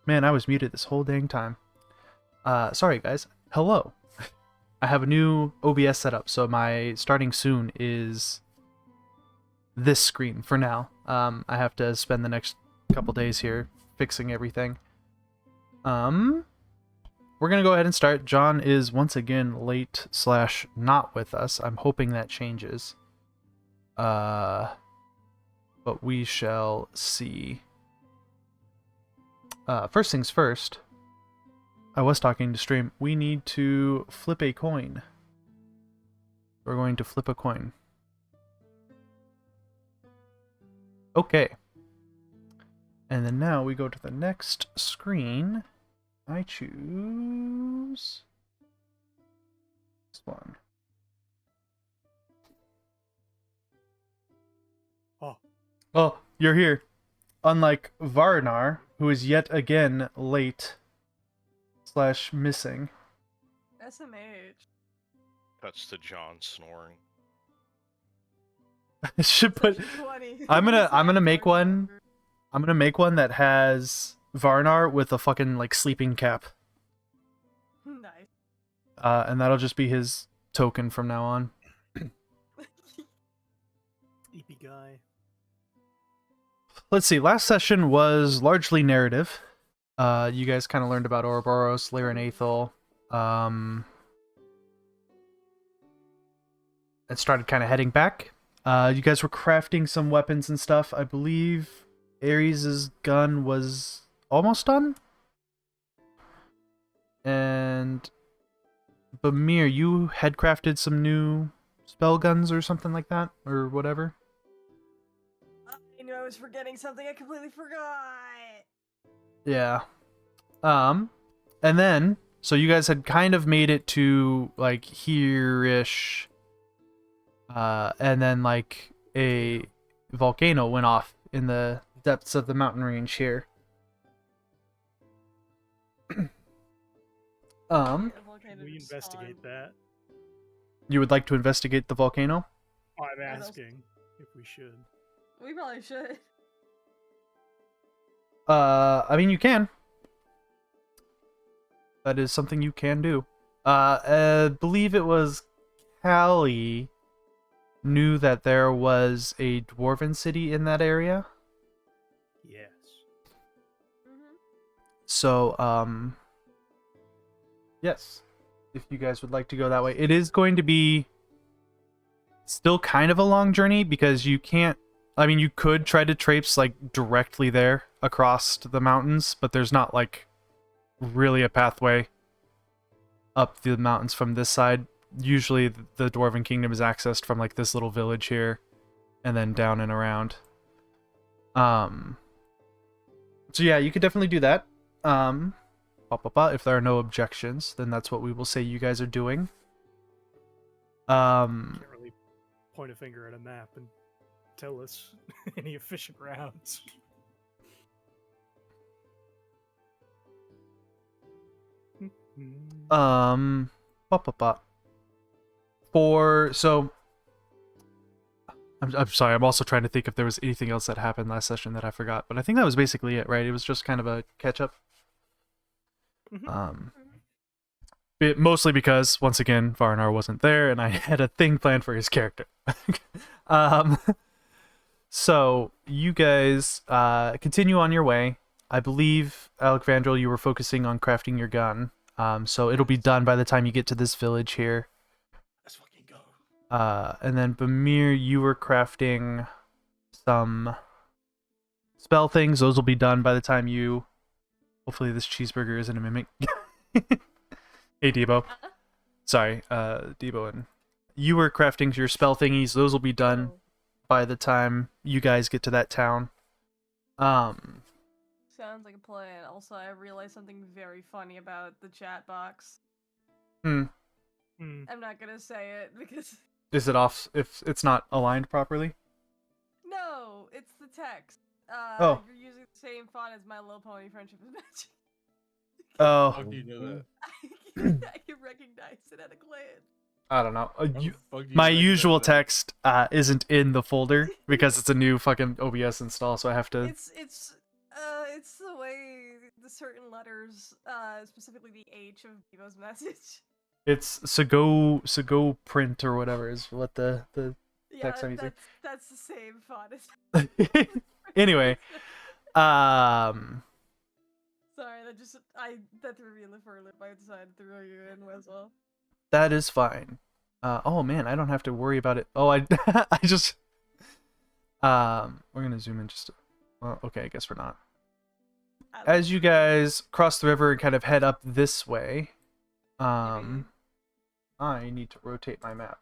Man, I was muted this whole dang time. Sorry guys. Hello. I have a new OBS setup, so my starting soon is this screen for now. I have to spend the next couple days here fixing everything. We're gonna go ahead and start. John is once again late / not with us. I'm hoping that changes. But we shall see. First things first, I was talking to stream. We need to flip a coin. We're going to flip a coin. Okay. And then now we go to the next screen. I choose this one. Oh, you're here. Unlike Varnar, who is yet again late / missing. SMH. That's the John snoring. I should put. I'm gonna make one. I'm gonna make one that has Varnar with a fucking like sleeping cap. Nice. And that'll just be his token from now on. Sleepy guy. Let's see. Last session was largely narrative. You guys kind of learned about Ouroboros, Lyra and Aethel. And started kind of heading back. You guys were crafting some weapons and stuff. I believe Ares' gun was almost done. And Bamir, you had crafted some new spell guns or something like that, or whatever. I knew I was forgetting something. I completely forgot. Yeah. And then, so you guys had kind of made it to, like, here-ish. And then, like, a volcano went off in the depths of the mountain range here. We investigate that. You would like to investigate the volcano? I'm asking if we should. We probably should. I mean, you can. That is something you can do. I believe it was Callie knew that there was a dwarven city in that area. Yes. Mm-hmm. So, yes. If you guys would like to go that way. It is going to be still kind of a long journey because you can't... I mean, you could try to traipse, like, directly there across the mountains, but there's not, like, really a pathway up the mountains from this side. Usually the Dwarven Kingdom is accessed from, like, this little village here and then down and around. So yeah, you could definitely do that. If there are no objections, then that's what we will say you guys are doing. Can't really point a finger at a map and tell us any efficient routes. so I'm sorry, I'm also trying to think if there was anything else that happened last session that I forgot, but I think that was basically it, right? It was just kind of a catch up. Mhm. Mostly because once again Varnar wasn't there and I had a thing planned for his character. um so you guys continue on your way. I believe, Alexandril, you were focusing on crafting your gun. So it'll be done by the time you get to this village here. Let's fucking go. And then Bamir, you were crafting some spell things. Those will be done by the time you... Hopefully this cheeseburger isn't a mimic. Hey, Debo. Sorry, Debo. And you were crafting your spell thingies. Those will be done by the time you guys get to that town. Sounds like a plan. Also, I realized something very funny about the chat box. Mm. I'm not gonna say it because... Is it off if it's not aligned properly? No, it's the text. Oh. You're using the same font as My Little Pony Friendship is Magic. Oh. How do you know that? I can recognize it at a glance. I don't know. How the fuck do you My recognize usual that? text isn't in the folder because it's a new fucking OBS install, so I have to... It's the way the certain letters, specifically the H of Devo's message. It's Sago print or whatever is what the Yeah, text I'm using. that's the same font as... Anyway, Sorry, that threw me in the for loop. I decided to throw you in as well. that is fine. Oh man, I don't have to worry about it. Oh, I I just we're gonna zoom in just. Well, okay, I guess we're not. As you guys cross the river and kind of head up this way, I need to rotate my map.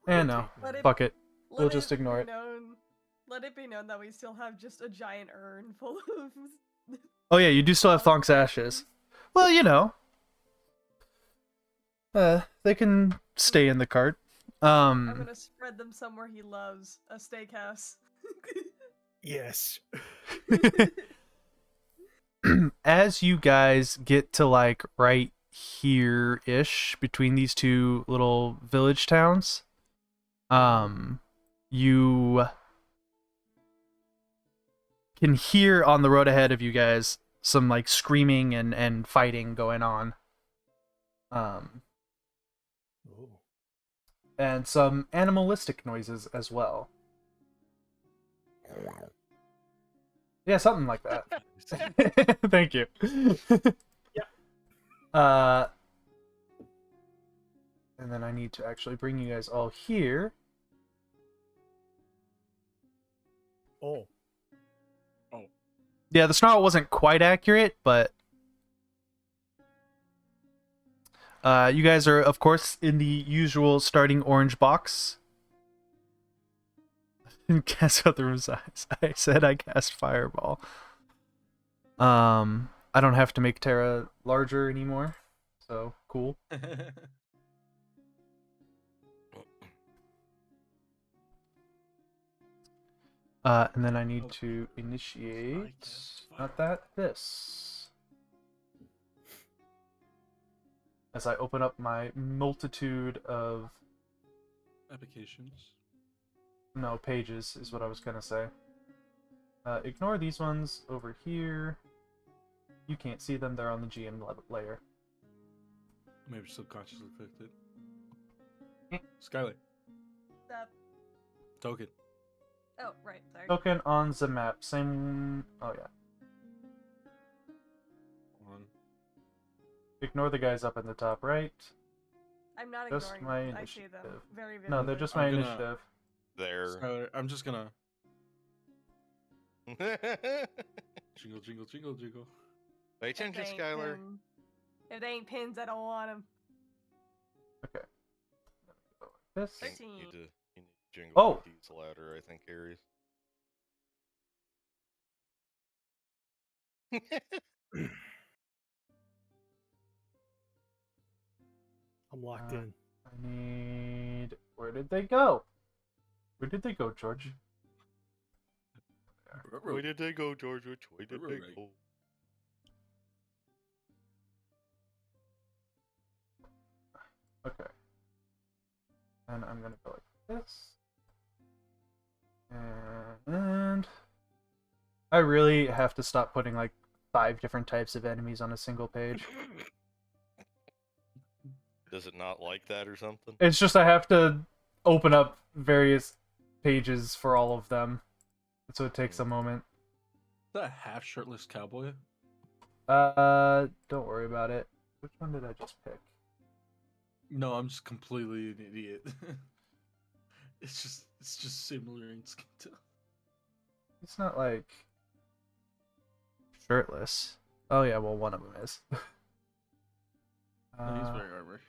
And no, fuck it. We'll just ignore it. Let it be known that we still have just a giant urn full of... Oh yeah, you do still have Thonk's ashes. Well, you know. They can stay in the cart. I'm gonna spread them somewhere he loves. A steakhouse. Yes. As you guys get to like right here-ish between these two little village towns, you can hear on the road ahead of you guys some like screaming and fighting going on. And some animalistic noises as well. Yeah, something like that. Thank you. Yeah. And then I need to actually bring you guys all here. Oh. Yeah, the snarl wasn't quite accurate, but you guys are, of course, in the usual starting orange box. Guess what the room's size? I said I cast Fireball. I don't have to make Terra larger anymore, so cool. And then I need to initiate, not that, this. As I open up my multitude of... Applications. No, pages is what I was gonna say. Ignore these ones over here. You can't see them, they're on the GM layer. Maybe subconsciously clicked it. Skylight. Stop. Token. Oh, right, sorry. Token on the map, same... Oh yeah. One. Ignore the guys up in the top right. I'm not Just ignoring my them. I see them initiative. very vividly. No, they're just my I'm gonna- initiative. There. Skylar, I'm just gonna jingle, jingle, jingle, jingle. Pay If attention, they ain't Skylar. If they ain't pins, I don't want them. Okay. Go like this. You 13. need to jingle Oh. these louder, I think, Aries. I'm locked Uh, in. I need... Where did they go? Where did they go, George? Where did they go, George? Which way did they Right. go? And I'm gonna go like this. And I really have to stop putting like 5 different types of enemies on a single page. Does it not like that or something? It's just I have to open up various pages for all of them. So it takes a moment. Is that a half shirtless cowboy? Don't worry about it. Which one did I just pick? No, I'm just completely an idiot. It's just similar in skin tone. It's not like shirtless. Oh yeah, well one of them is. And he's wearing armor.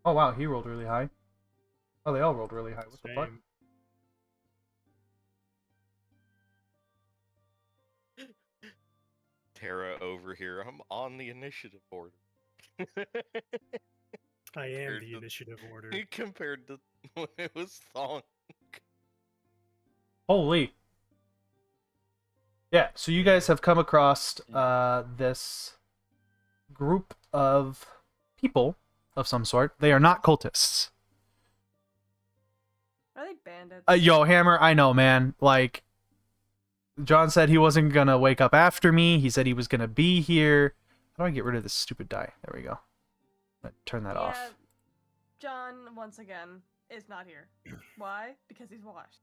Oh wow, he rolled really high. Oh, they all rolled really high. What the fuck? Same. Tara over here. I'm on the initiative order. I am Compared the to- initiative order. Compared to when it was Thong. Holy. Yeah, so you guys have come across this group of people of some sort. They are not cultists. Are they bandits? Yo, Hammer, I know, man. Like, John said he wasn't gonna wake up after me. He said he was gonna be here. How do I get rid of this stupid die? There we go. Turn that off. John, once again, is not here. Why? Because he's washed.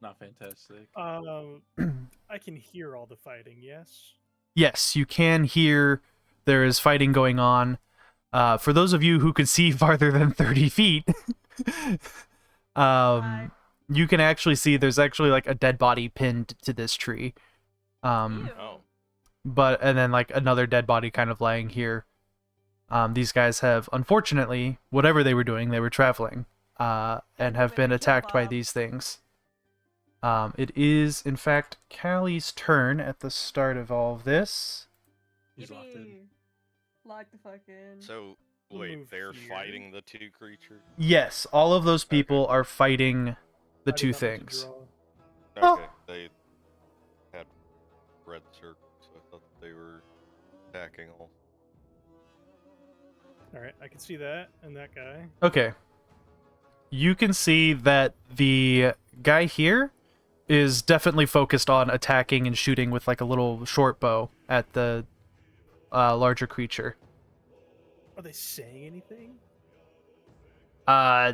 Not fantastic. I can hear all the fighting, yes? Yes, you can hear there is fighting going on. For those of you who can see farther than 30 feet, Hi. you can actually see there's actually like a dead body pinned to this tree. Ew. Oh. And then like another dead body kind of lying here. These guys have, unfortunately, whatever they were doing, they were traveling, and have been attacked by these things. It is, in fact, Callie's turn at the start of all of this. He's locked in. Yippee. Lock the fuck in. So, We'll wait, move they're here. fighting the 2 creatures? Yes, all of those people are fighting the I did 2 not mean to things. draw. Okay, they had red circles, so I thought that they were attacking all. Alright, I can see that and that guy. Okay. You can see that the guy here is definitely focused on attacking and shooting with like a little short bow at the larger creature. Are they saying anything?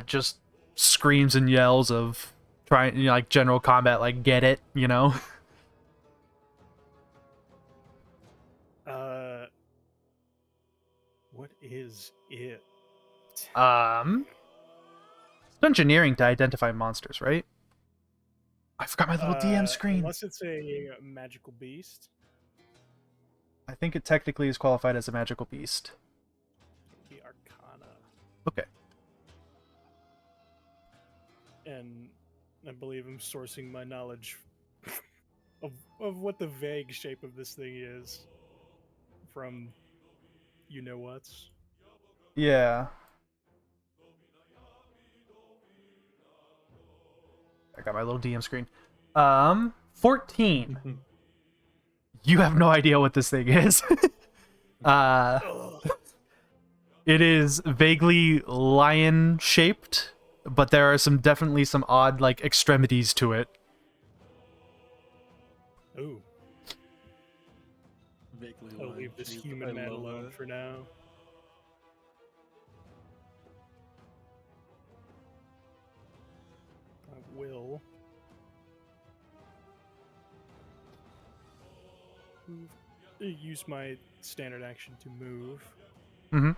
Just screams and yells of trying, you know, like general combat, like get it, you know. What is it? It's engineering to identify monsters, right? I forgot my little DM screen. Unless it's a magical beast. I think it technically is qualified as a magical beast. The Arcana. Okay. And I believe I'm sourcing my knowledge of what the vague shape of this thing is from you know what's. Yeah. I got my little DM screen. 14. You have no idea what this thing is. It is vaguely lion shaped, but there are definitely some odd like extremities to it. Ooh, Vaguely I'll alive. leave this Jeez, human I man love alone that. for now. I will use my standard action to move Mm-hmm.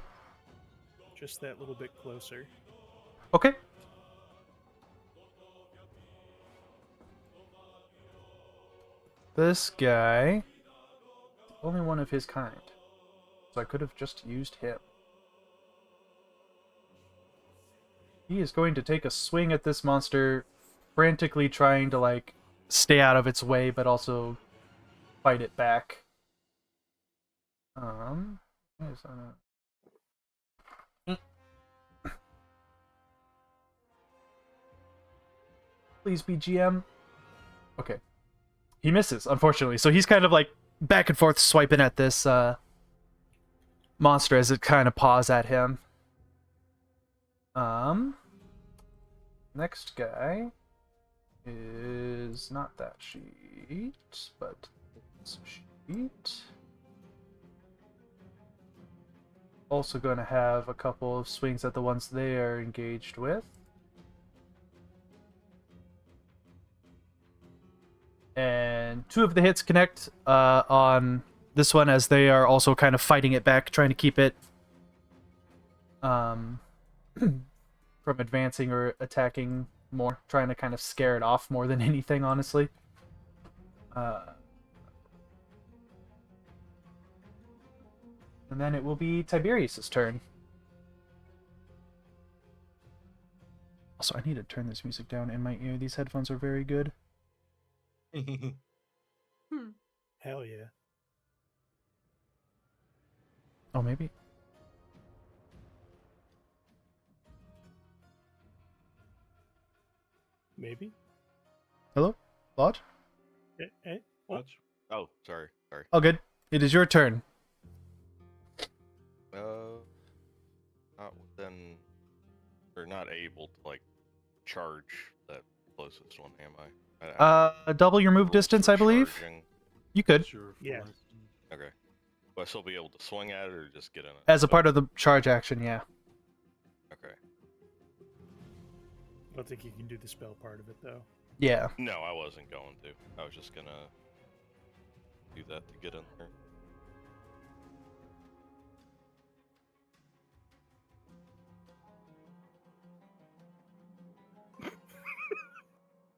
just that little bit closer. Okay. This guy, only one of his kind, so I could have just used him. He is going to take a swing at this monster, frantically trying to like stay out of its way, but also fight it back. Where's that? Please be GM. Okay. He misses, unfortunately. So he's kind of like back and forth swiping at this monster as it kind of paws at him. Next guy is not that sheet, but this sheet. Also going to have a couple of swings at the ones they are engaged with. And 2 of the hits connect on this one as they are also kind of fighting it back, trying to keep it from advancing or attacking more, trying to kind of scare it off more than anything, honestly. And then it will be Tiberius's turn. Also, I need to turn this music down in my ear. These headphones are very good. Hell yeah. Oh, maybe. Maybe. Hello? Lodge? Eh? Oh, Watch. Oh, sorry. Oh, good. It is your turn. Not within, or not able to like charge that closest one, am I? Double your move Rules distance, for I believe. charging. You could. Sure. Yeah. Okay. Will I still be able to swing at it or just get in it? As a part of the charge action, yeah. Okay. I don't think you can do the spell part of it though. Yeah. No, I wasn't going to. I was just gonna do that to get in there.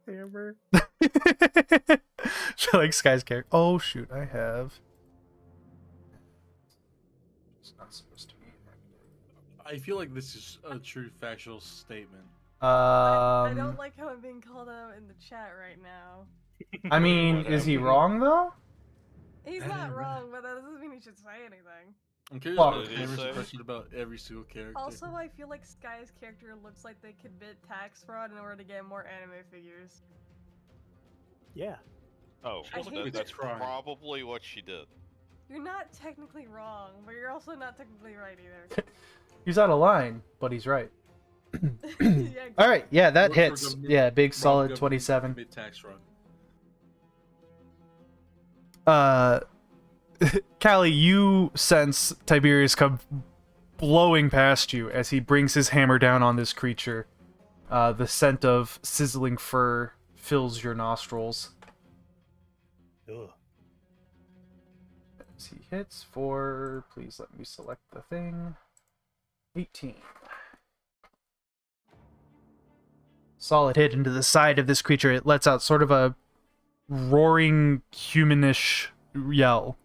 Amber. So, like Sky's character. Oh shoot, I have. It's not supposed to be. I feel like this is a true factual statement. I don't like how I'm being called out in the chat right now. I mean, What is he happened? wrong though? He's I not didn't wrong, but that doesn't mean he should say anything. I'm curious Fuck. about What did he Hammer's say? question about every single character. Also, I feel like Sky's character looks like they commit tax fraud in order to get more anime figures. Yeah. Oh, I well, hate that's that crime. probably what she did. You're not technically wrong, but you're also not technically right either. He's out of line, but he's right. Yeah, All right, yeah, that Work for hits. government- Yeah, big Run solid government 27. commit tax fraud. Callie, you sense Tiberius come blowing past you as he brings his hammer down on this creature. The scent of sizzling fur fills your nostrils. Ugh. As he hits for, please let me select the thing. 18. Solid hit into the side of this creature. It lets out sort of a roaring humanish yell.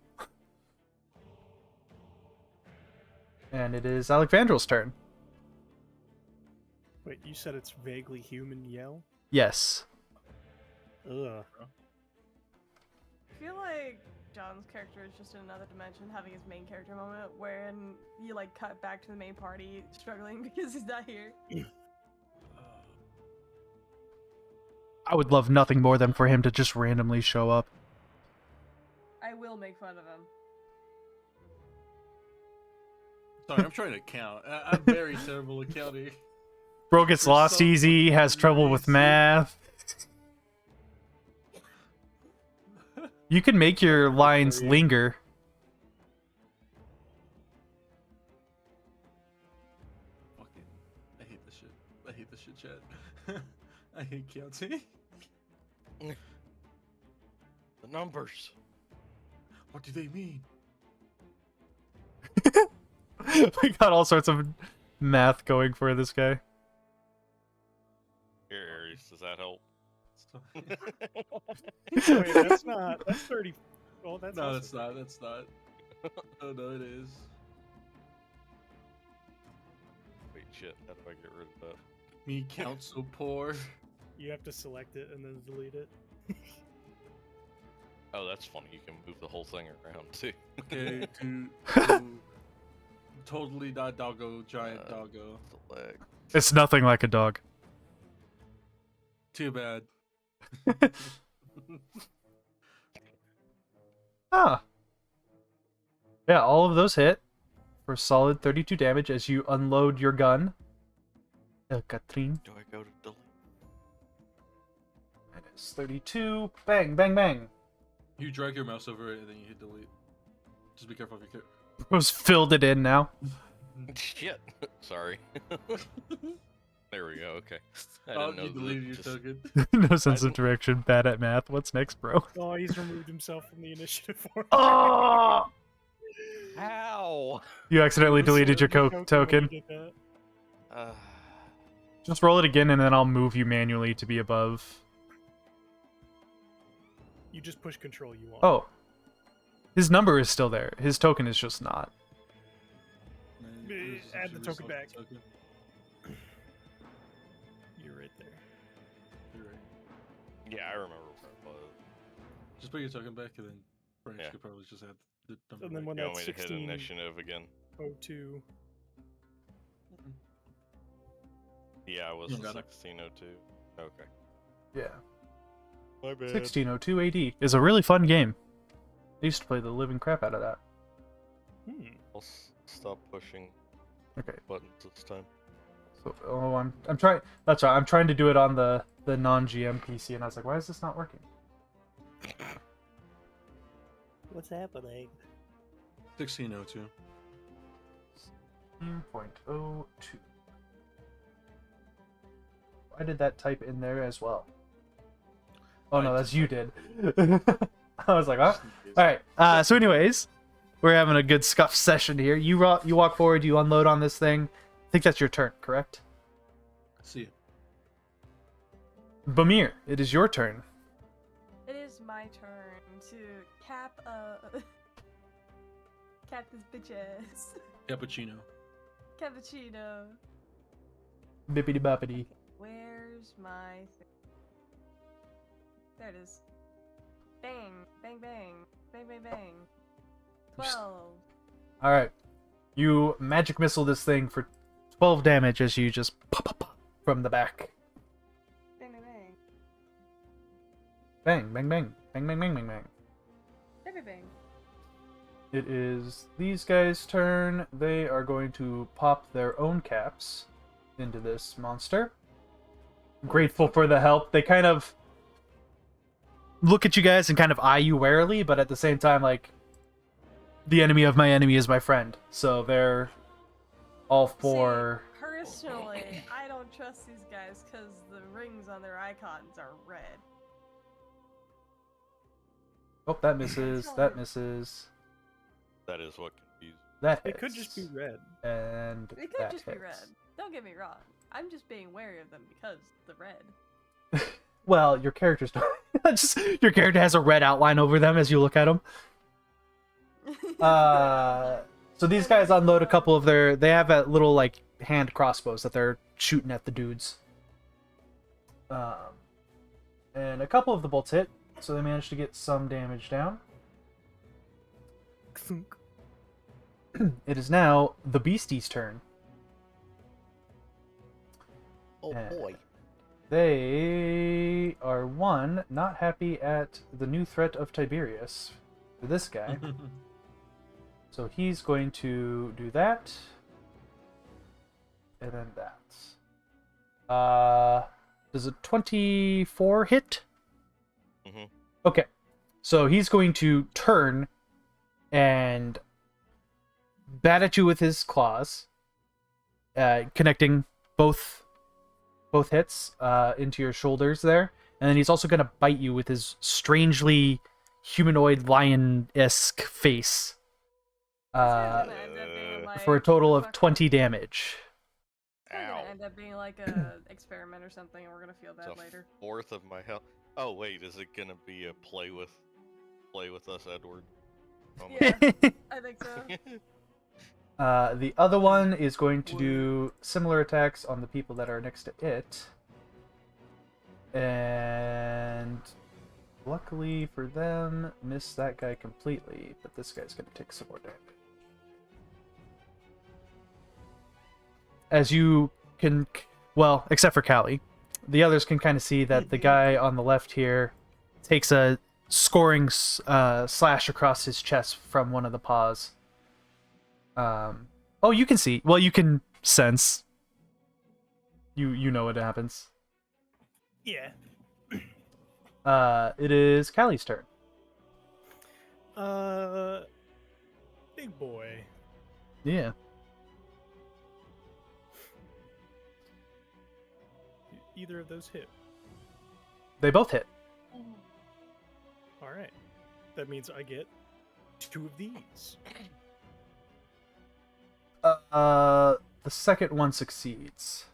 And it is Alexandrel's turn. Wait, you said it's vaguely human yell? Yes. Ugh. I feel like John's character is just in another dimension, having his main character moment, wherein you like cut back to the main party struggling because he's not here. I would love nothing more than for him to just randomly show up. I will make fun of him. Sorry, I'm trying to count. I'm very terrible at counting. Bro gets For lost some easy, has trouble with reason. math. You can make your lines linger. Fucking, I hate this shit. I hate this shit, chat. I hate counting. The numbers. What do they mean? We got all sorts of math going for this guy. Here, Aries, does that help? Wait, that's not. That's 30. Oh, that's No, also that's not. That's not. Oh no, it is. Wait, shit, how do I get rid of that? Me count so poor. You have to select it and then delete it. Oh, that's funny. You can move the whole thing around too. Okay, to totally not doggo, giant doggo. The leg. It's nothing like a dog. Too bad. Ah. Yeah, all of those hit for solid 32 damage as you unload your gun. Catherine. Do I go to delete? That is 32. Bang, bang, bang. You drag your mouse over it and then you hit delete. Just be careful if you care. Bro's filled it in now. Shit. Sorry. There we go. Okay. I Oh, didn't know you that deleted your just- token. No sense of didn't- direction. Bad at math. What's next, bro? Oh, he's removed himself from the initiative for Oh! Ow! You accidentally The deleted your sword and token. when he did that. Uh, Just roll it again, and then I'll move you manually to be above. You just push control you want. Oh. His number is still there. His token is just not. Add the token back. You're right there. You're right. yeah, I remember where it was. Just put your token back and then Branch Yeah. could probably just add the number. And then back. when You want that's me to hit initiative again? 1602. Yeah, it was You got it. 1602. Okay. Yeah. My bad. 1602 AD is a really fun game. I used to play the living crap out of that. I'll stop pushing Okay. buttons this time. So, I'm trying. That's right. I'm trying to do it on the non-GM PC, and I was like, why is this not working? What's happening? 1602. 16.02. Why did that type in there as well? Oh no, I that's just you typed did. I was like, huh? Just in case. All right. So, anyways, we're having a good scuff session here. You walk forward. You unload on this thing. I think that's your turn, correct? See you. Bamir, it is your turn. It is my turn to cap this bitch ass. Cappuccino. Cappuccino. Bippity boppity. Where's my thing? There it is. Bang, bang, bang, bang, bang, bang. 12. All right. You magic missile this thing for 12 damage as you just pop, pop, pop from the back. Bang, bang, bang. Bang, bang, bang. Bang, bang, bang, bang, bang. Bang, bang, bang. It is these guys' turn. They are going to pop their own caps into this monster. Grateful for the help. They kind of look at you guys and kind of eye you warily, but at the same time, like, the enemy of my enemy is my friend. So they're all for... See, personally, I don't trust these guys because the rings on their icons are red. Oh, that misses. That misses. That is what confused. That It could hits. just be red. And It could that just be hits. red. Don't get me wrong. I'm just being wary of them because the red. Well, your characters don't. Just your character has a red outline over them as you look at them. So these guys unload a couple of their. They have that little like hand crossbows that they're shooting at the dudes. And a couple of the bolts hit, so they managed to get some damage down. Thunk. It is now the beastie's turn. Oh Eh. boy. They are not happy at the new threat of Tiberius for this guy. So he's going to do that. And then that. Does a 24 hit? Mhm. Okay. So he's going to turn and bat at you with his claws, connecting both hits into your shoulders there. And then he's also going to bite you with his strangely humanoid lion-esque face. This guy's gonna end up being like For a total of fuck- 20 damage. This guy's Ow. gonna end up being like a experiment or something, and we're gonna feel It's bad a later. fourth of my health. Oh wait, is it gonna be a play with us, Edward? Oh my Yeah, I think so. The other one is going to do similar attacks on the people that are next to it. And luckily for them, miss that guy completely, but this guy's going to take some more damage. As you can, well, except for Callie, the others can kind of see that the guy on the left here takes a scoring slash across his chest from one of the paws. Oh, you can see. Well, you can sense. You know what happens. Yeah. It is Callie's turn. Big boy. Yeah. Either of those hit. They both hit. All right. That means I get 2 of these. The second one succeeds.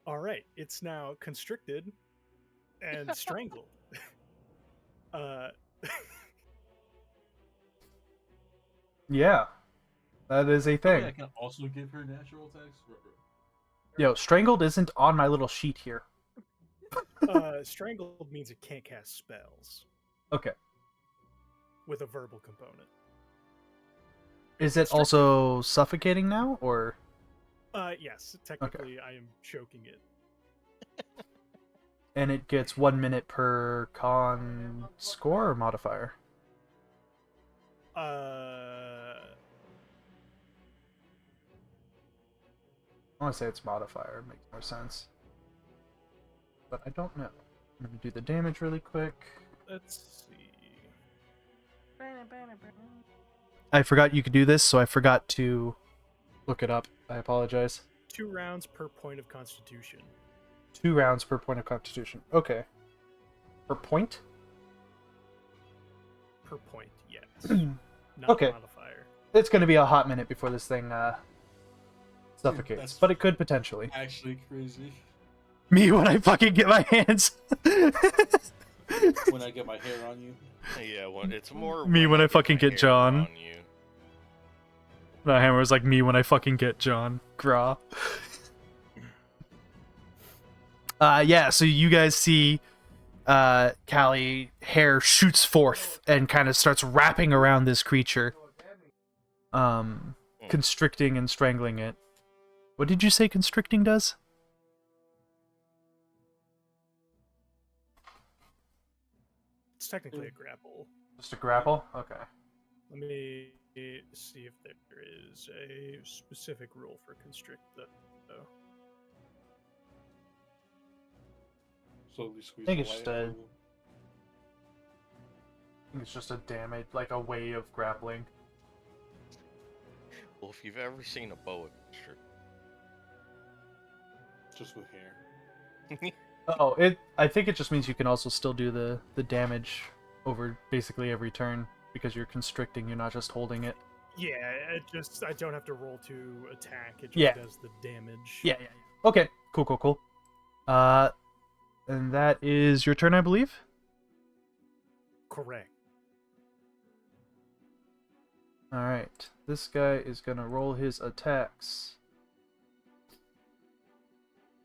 All right. It's now constricted and strangled. Yeah. That is a Yeah, thing. I can also give her natural attacks. Yo, strangled isn't on my little sheet here. Strangled means it can't cast spells Okay. with a verbal component. Is it also suffocating now, or? Yes. Technically, I am choking it. And it gets 1 minute per con score or modifier? I want to say it's modifier. Makes more sense. But I don't know. I'm going to do the damage really quick. Let's see. I forgot you could do this, so I forgot to look it up. I apologize. 2 rounds per point of constitution. 2 rounds per point of constitution. Okay. Per point? Per point, yes. Not Okay. modifier. It's going to be a hot minute before this thing suffocates, that's- but it could potentially. Actually crazy. Me when I fucking get my hands. When I get my hair on you. Yeah, well, it's more Me when I fucking my get hair John. on you. The hammer was like me when I fucking get John. Gra. Yeah, so you guys see Callie hair shoots forth and kind of starts wrapping around this creature. Constricting and strangling it. What did you say constricting does? It's technically a grapple. Just a grapple? Okay. Let me see if there is a specific rule for constrict, though. Slowly squeeze I think the it's just light a- out of them. I think it's just a damage, like a way of grappling. Well, if you've ever seen a boa constrictor, Just with hair. Oh, I think it just means you can also still do the damage over basically every turn because you're constricting, you're not just holding it. Yeah, I don't have to roll to attack. It just Yeah. does the damage. Yeah. Okay, cool. And that is your turn, I believe? Correct. Alright, this guy is gonna roll his attacks.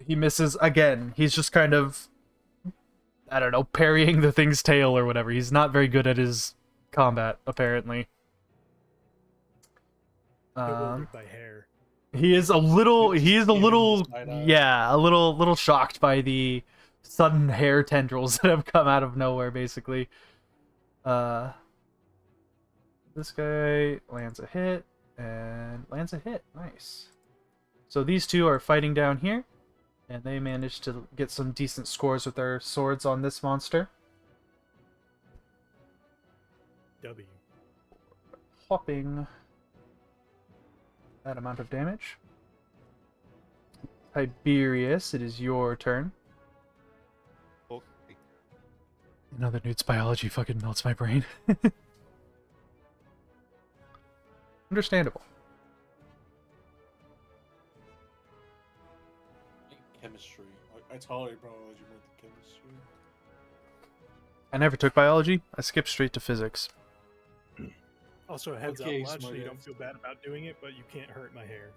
He misses again. He's just kind of, I don't know, parrying the thing's tail or whatever. He's not very good at his combat, apparently. Bewildered by hair. He is a little, Side-eye. yeah, a little shocked by the sudden hair tendrils that have come out of nowhere, basically. This guy lands a hit, and lands a hit. Nice. So these two are fighting down here, and they managed to get some decent scores with their swords on this monster. W. Hopping that amount of damage. Tiberius, it is your turn. okay. Another Newt's biology fucking melts my brain. Understandable. Chemistry. I tolerate biology more than chemistry. I never took biology. I skipped straight to physics. Also, a heads Okay, up, Lodge, so you smartass. don't feel bad about doing it, but you can't hurt my hair.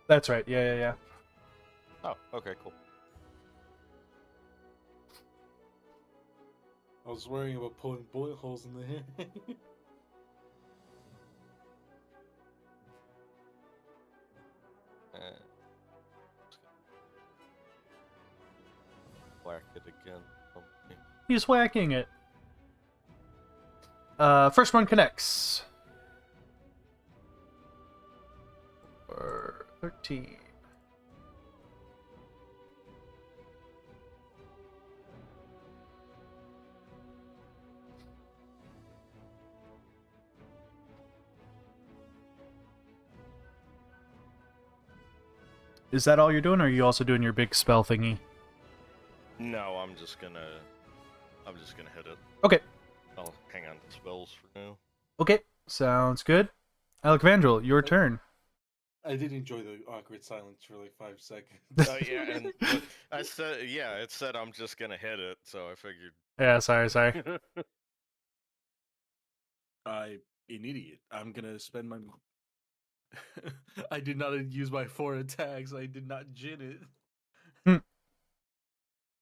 That's right. Yeah. Oh, okay, cool. I was worrying about pulling bullet holes in the hair. Whack it again. Okay. He's whacking it. First one connects. For 13. is that all you're doing, or are you also doing your big spell thingy? No, I'm just gonna hit it. Okay. I'll hang on to spells for now. Okay, sounds good. Alec Vandrel, your turn. I did enjoy the awkward silence for like 5 seconds. Oh yeah, and I said it said I'm just gonna hit it, so I figured. Yeah, sorry. I'm an idiot. I'm gonna spend my. I did not use my 4 attacks. I did not gin it. Hmm.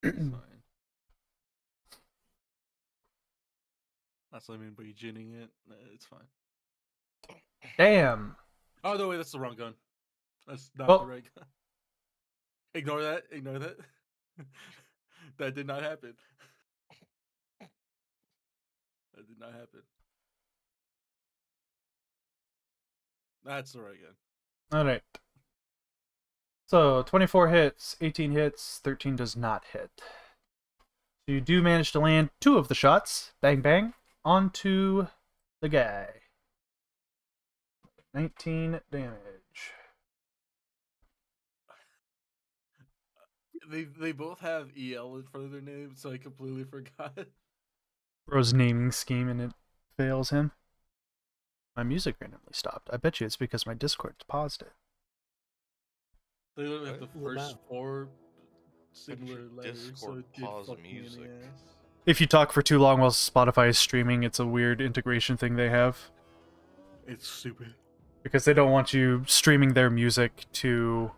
It's fine. That's what I mean by ginning it. It's fine. Damn. Oh no, wait, that's the wrong gun. That's not Well- the right gun. Ignore that. Ignore that. That did not happen. That did not happen. That's the right gun. All right. So 24 hits, 18 hits, 13 does not hit. So you do manage to land 2 of the shots, bang bang, onto the guy. 19 damage. They both have EL in front of their names, so I completely forgot. Bro's naming scheme and it fails him. My music randomly stopped. I bet you it's because my Discord paused it. They literally have the Well, first now. 4 Why did singular your letters, so Discord it did pause fuck me in the music? ass. If you talk for too long while Spotify is streaming, it's a weird integration thing they have. It's stupid. Because they don't want you streaming their music to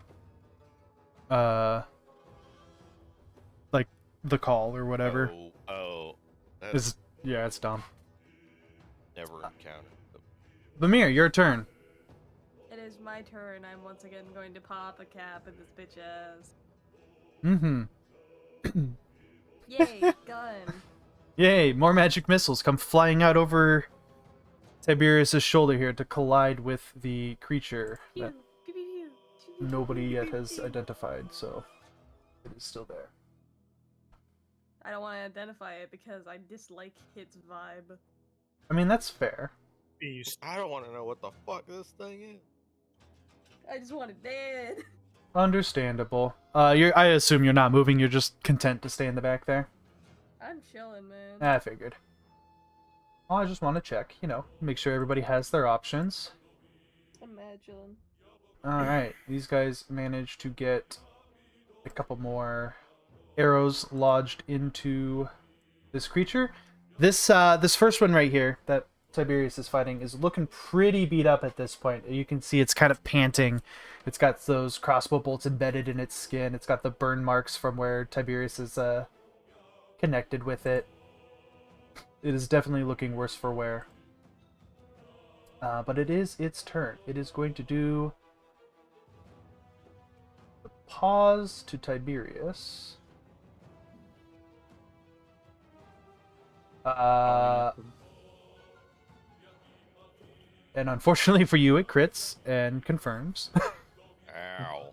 like the call or whatever. Oh, that's Yeah, it's dumb. never encountered. Vamir, your turn. It is my turn. I'm once again going to pop a cap in this bitch ass. Mm-hmm. Yay, gun. Yay, more magic missiles come flying out over Tiberius' shoulder here to collide with the creature Pew, that pew, pew, pew, pew, nobody pew, yet pew, has pew. identified, so it is still there. I don't want to identify it because I dislike its vibe. I mean, that's fair. Beast. I don't want to know what the fuck this thing is. I just want it dead. Understandable. I assume you're not moving, you're just content to stay in the back there? I'm chilling, man. I figured. Well, I just want to check, make sure everybody has their options. Imagine. Alright, these guys managed to get a couple more arrows lodged into this creature. This first one right here that Tiberius is fighting is looking pretty beat up at this point. You can see it's kind of panting. It's got those crossbow bolts embedded in its skin. It's got the burn marks from where Tiberius is connected with it. It is definitely looking worse for wear. But it is its turn. It is going to do the pause to Tiberius. And unfortunately for you, it crits and confirms. Ow.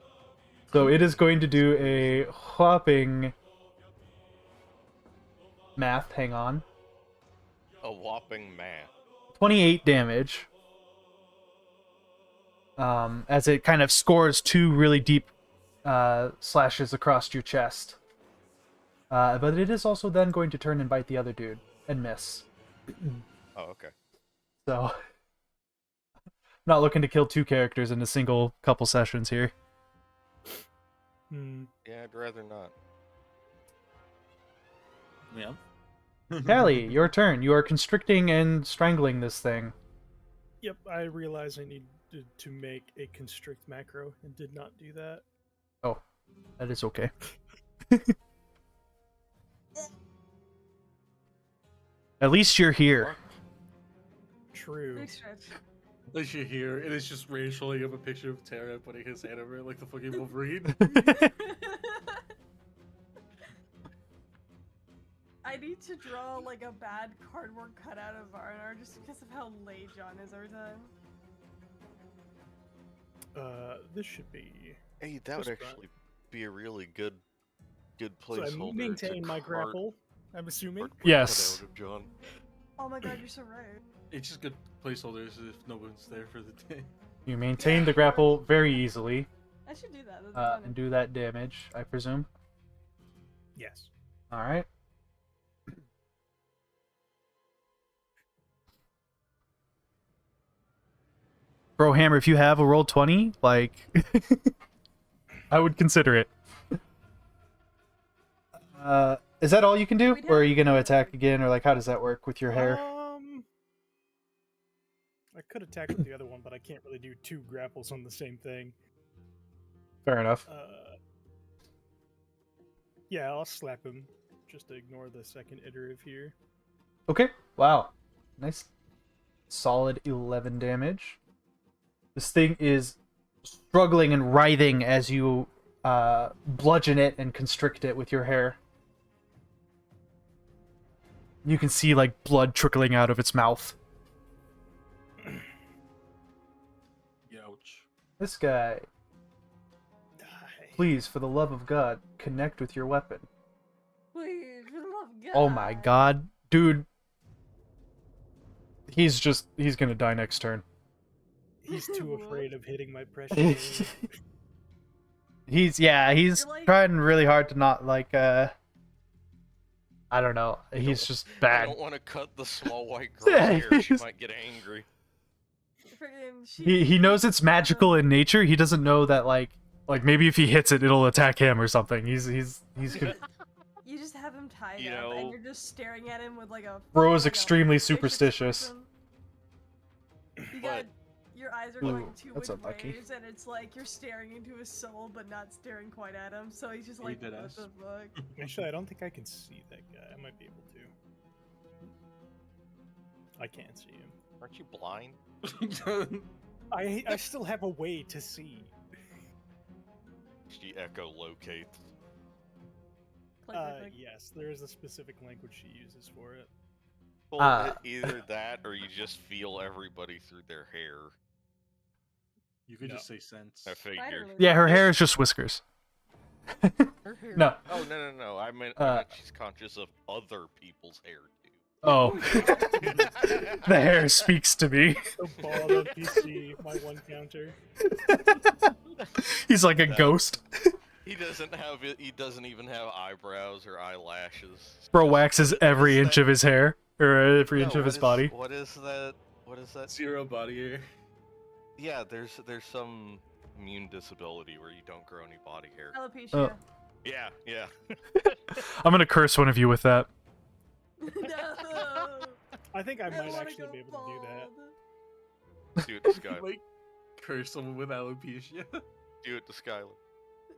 So it is going to do a whopping math. Hang on. A whopping math. 28 damage. As it kind of scores 2 really deep slashes across your chest. But it is also then going to turn and bite the other dude and miss. Oh, okay. So, not looking to kill 2 characters in a single couple sessions here. Hmm. Yeah, I'd rather not. Yeah. Callie, your turn. You are constricting and strangling this thing. Yep, I realized I needed to make a constrict macro and did not do that. Oh, that is okay. At least you're here. True. Big stretch. At least you're here. It is just Ray showing up a picture of Tara putting his hand over it like the fucking Wolverine. I need to draw like a bad cardboard cutout of Varnar just because of how late John is every time. This should be. Hey, that would Just right. actually be a really good So placeholder. I maintain to my card- grapple. I'm assuming. cardboard Yes. cutout of John. Oh my god, you're so right. It's just good placeholders if no one's there for the day. You maintain the grapple very easily. I should do that. That's fun. and do that damage, I presume. Yes. All right. Bro, Hammer, if you have a roll 20, like, I would consider it. Is that all you can do, We'd or are have you gonna to- attack again, or like how does that work with your hair? I could attack with the other one, but I can't really do 2 grapples on the same thing. Fair enough. Yeah, I'll slap him. Just to ignore the second iterative here. Okay. Wow. Nice. Solid 11 damage. This thing is struggling and writhing as you bludgeon it and constrict it with your hair. You can see like blood trickling out of its mouth. Youch. This guy, Die. please, for the love of God, connect with your weapon. Please, for the love of God. Oh my God, dude. He's gonna die next turn. He's too afraid of hitting my precious. He's You're like- trying really hard to not like I don't know. He's just I bad. don't want to cut the small white girl's hair. She might get angry. He knows it's magical in nature. He doesn't know that like maybe if he hits it, it'll attack him or something. He's good. You just have him tied You up, know- and you're just staring at him with like a. Bro is like a extremely vicious superstitious. expression. You got your eyes are going Ooh, two that's which unlucky. ways, and it's like you're staring into his soul, but not staring quite at him. So he's just Are you like, dead what ass? the fuck? Actually, I don't think I can see that guy. I might be able to. I can't see him. Aren't you blind? I still have a way to see. She echolocates. Like, Yes, there is a specific language she uses for it. Well, either that or you just feel everybody through their hair. You could No. just say sense. I figured. Spider-Lizard. Yeah, her hair is just whiskers. Her hair. No. Oh no. I meant she's conscious of other people's hair too. Oh, the hair speaks to me. The ball of PC, my one counter. He's like a No. ghost. He doesn't have it. He doesn't even have eyebrows or eyelashes. Bro Just- waxes what every is inch that? of his hair or every No, inch of what his is- body. What is that? What is that? Zero body hair. Yeah, there's some immune disability where you don't grow any body hair. Alopecia. Yeah. I'm gonna curse one of you with that. No. I think I might wanna actually go be able to do that. bald. Do it to Skylar. Like, curse someone with alopecia. Do it to Skylar.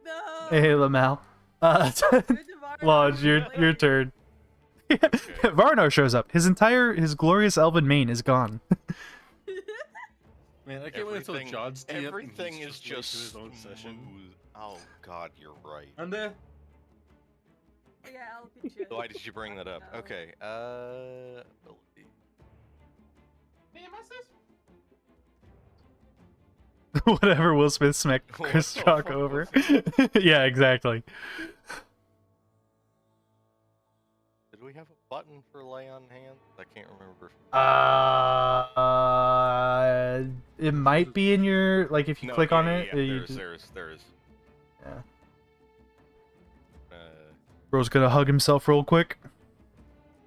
No. Hey, Lamal. Do it to Varner. Lodge, your turn. Varnar shows up. His glorious elven mane is gone. Man, I can't wait until Everything- John's DM and Everything he's is just late to just his own session. smooth. Oh God, you're right. And there. Yeah, alopecia. Why did you bring that up? No. Okay. Ability. Whatever Will Smith smacked Chris Chalk over. Yeah, exactly. Did we have a button for lay on hands? I can't remember. It might be in your like if you click on it. Yeah, you there just- is. Yeah. Uh, Bro's gonna hug himself real quick.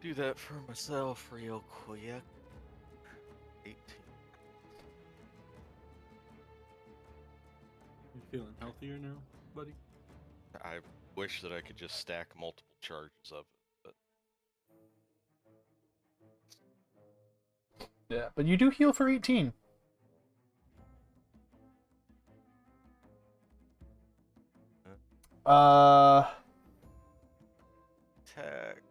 do that for myself real quick. 18. You feeling healthier now, buddy? I wish that I could just stack multiple charges of it, but Yeah, but you do heal for 18. attack.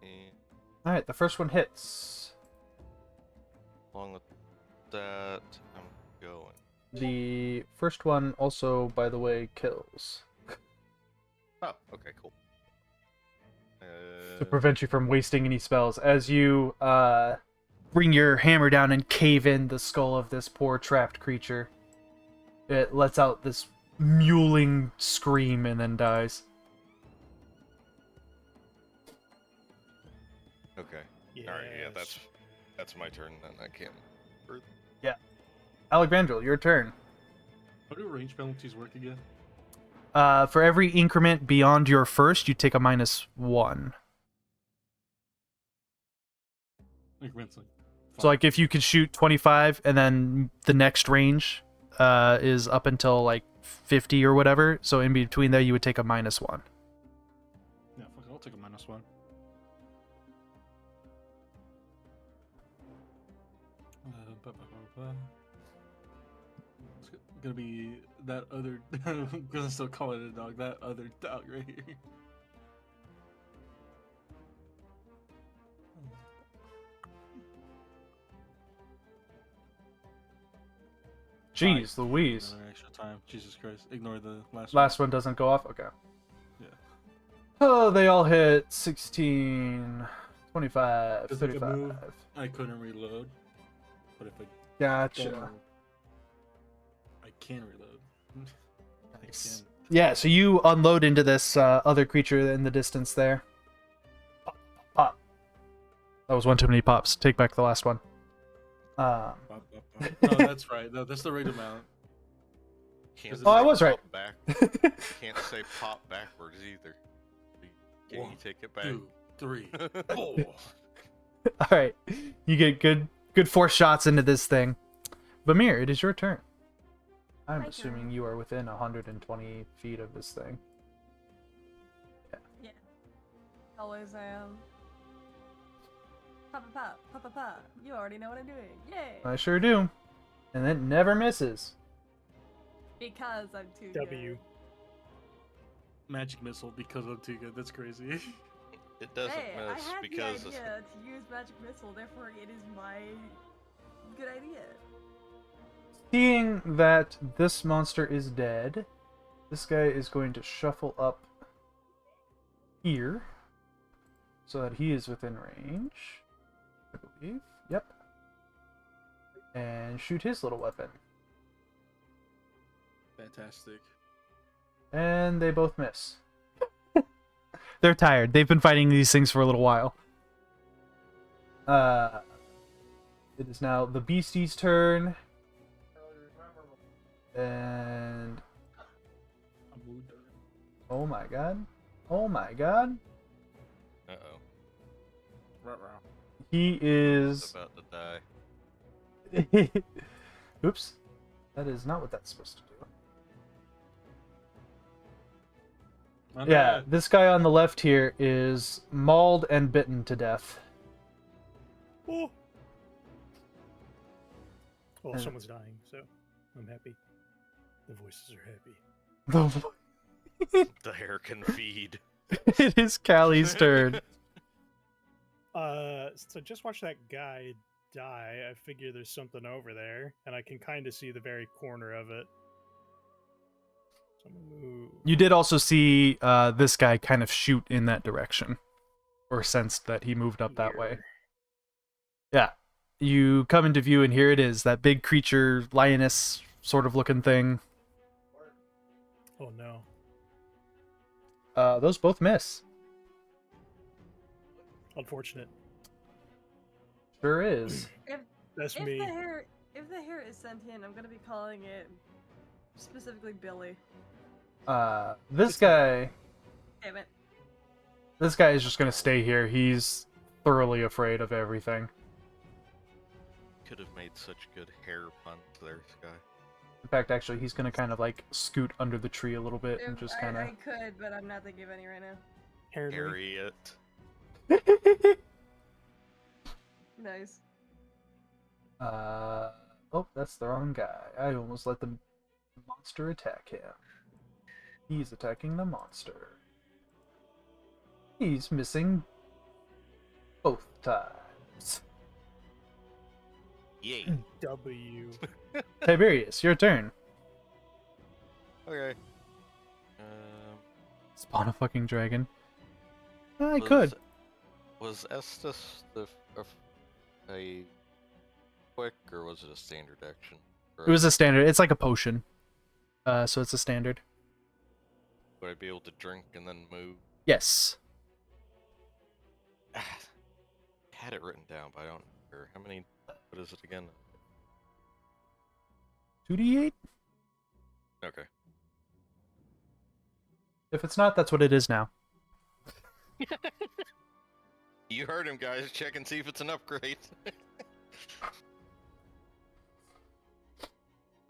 And All right, the first one hits. along with that, I'm going. The first one also, by the way, kills Oh, okay, cool. to prevent you from wasting any spells. As you bring your hammer down and cave in the skull of this poor trapped creature, it lets out this mewling scream and then dies. Okay. Yes. All right. Yeah, that's my turn then. I can't. Alexandril, your turn. How do range penalties work again? For every increment beyond your first, you take a -1. Incrementally. So like if you could shoot 25 and then the next range is up until like 50 or whatever, so in between there you would take a -1. Yeah, fuck, I'll take a -1. It's gonna be that other. I'm gonna still call it a dog. That other dog right here. Jeez Louise. Another extra time. Jesus Christ. Ignore the last Last one doesn't go off? Okay. Yeah. Oh, they all hit 16, 25, Does it 35. move? I couldn't reload. But if I Gotcha. don't, I can reload. I Nice. can. Yeah, so you unload into this other creature in the distance there. Pop, pop. That was one too many pops. Take back the last one. Pop, pop, pop. No, that's right. No, that's the right amount. Can't Oh, I say was right. pop Back. Can't say pop backwards either. Can you One, take it back? 2, 3, 4. All right, you get good 4 shots into this thing. Vamir, it is your turn. I'm My assuming turn. you are within 120 feet of this thing. Yeah. Always am. Pop, pop, pop, pop, pop. You already know what I'm doing. Yay! I sure do. And it never misses. Because I'm too W. good. Magic missile because I'm too good. That's crazy. It doesn't Hey, I miss had because the idea to use magic missile, therefore it is my good idea. Seeing that this monster is dead, this guy is going to shuffle up here so that he is within range, I believe. Yep. And shoot his little weapon. Fantastic. And they both miss. They're tired. They've been fighting these things for a little while. It is now the beastie's turn. And I'm wooed. oh my god. Oh my god. Uh-oh. Ruh-roh. He It's is about to die. Oops. That is not what that's supposed to do. My Yeah, bad. this guy on the left here is mauled and bitten to death. Oh. Well, Uh, someone's dying, so I'm happy. The voices are happy. The hair can feed. It is Callie's turn. So just watch that guy die. I figure there's something over there, and I can kind of see the very corner of it. So I'm gonna move. You did also see this guy kind of shoot in that direction, or sensed that he moved up that way. Here. Yeah. You come into view, and here it is, that big creature, lioness sort of looking thing. Oh no. Those both miss. Unfortunate. Sure is. That's If me. if the hair is sentient, I'm gonna be calling it specifically Billy. This guy Damn it. is just gonna stay here. He's thoroughly afraid of everything. Could have made such good hair puns there, Sky. In fact, actually, he's gonna kind of like scoot under the tree a little bit and If just kind I of. could, but I'm not thinking of any right now. Harriet. Harriet. Nice. Oh, that's the wrong guy. I almost let the monster attack him. He's attacking the monster. He's missing both times. Yay. W. Tiberius, your turn. Okay. Spawn a fucking dragon. I Was- could. Was Estus a quick or was it a standard action? Or It was a standard. It's like a potion. So it's a standard. would I be able to drink and then move? Yes. Had it written down, but I don't remember. How many? What is it again? 2d8? Okay. If it's not, that's what it is now. You heard him, guys. Check and see if it's an upgrade.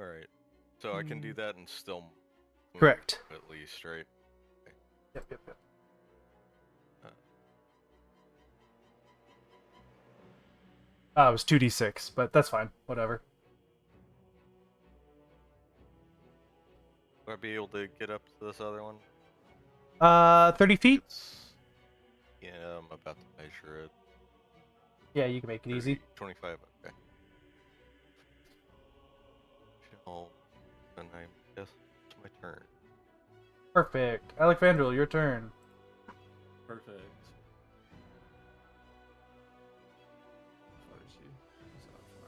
Alright. So I can do that and still move Correct. at least, right? Yep. It was 2d6, but that's fine. Whatever. Would I be able to get up to this other one? 30 feet? Yeah, I'm about to measure it. Yeah, you can make it easy. 25, okay. Shall, then I guess it's my turn. Perfect. Alexandril, your turn. Perfect. Where is he? What's that for?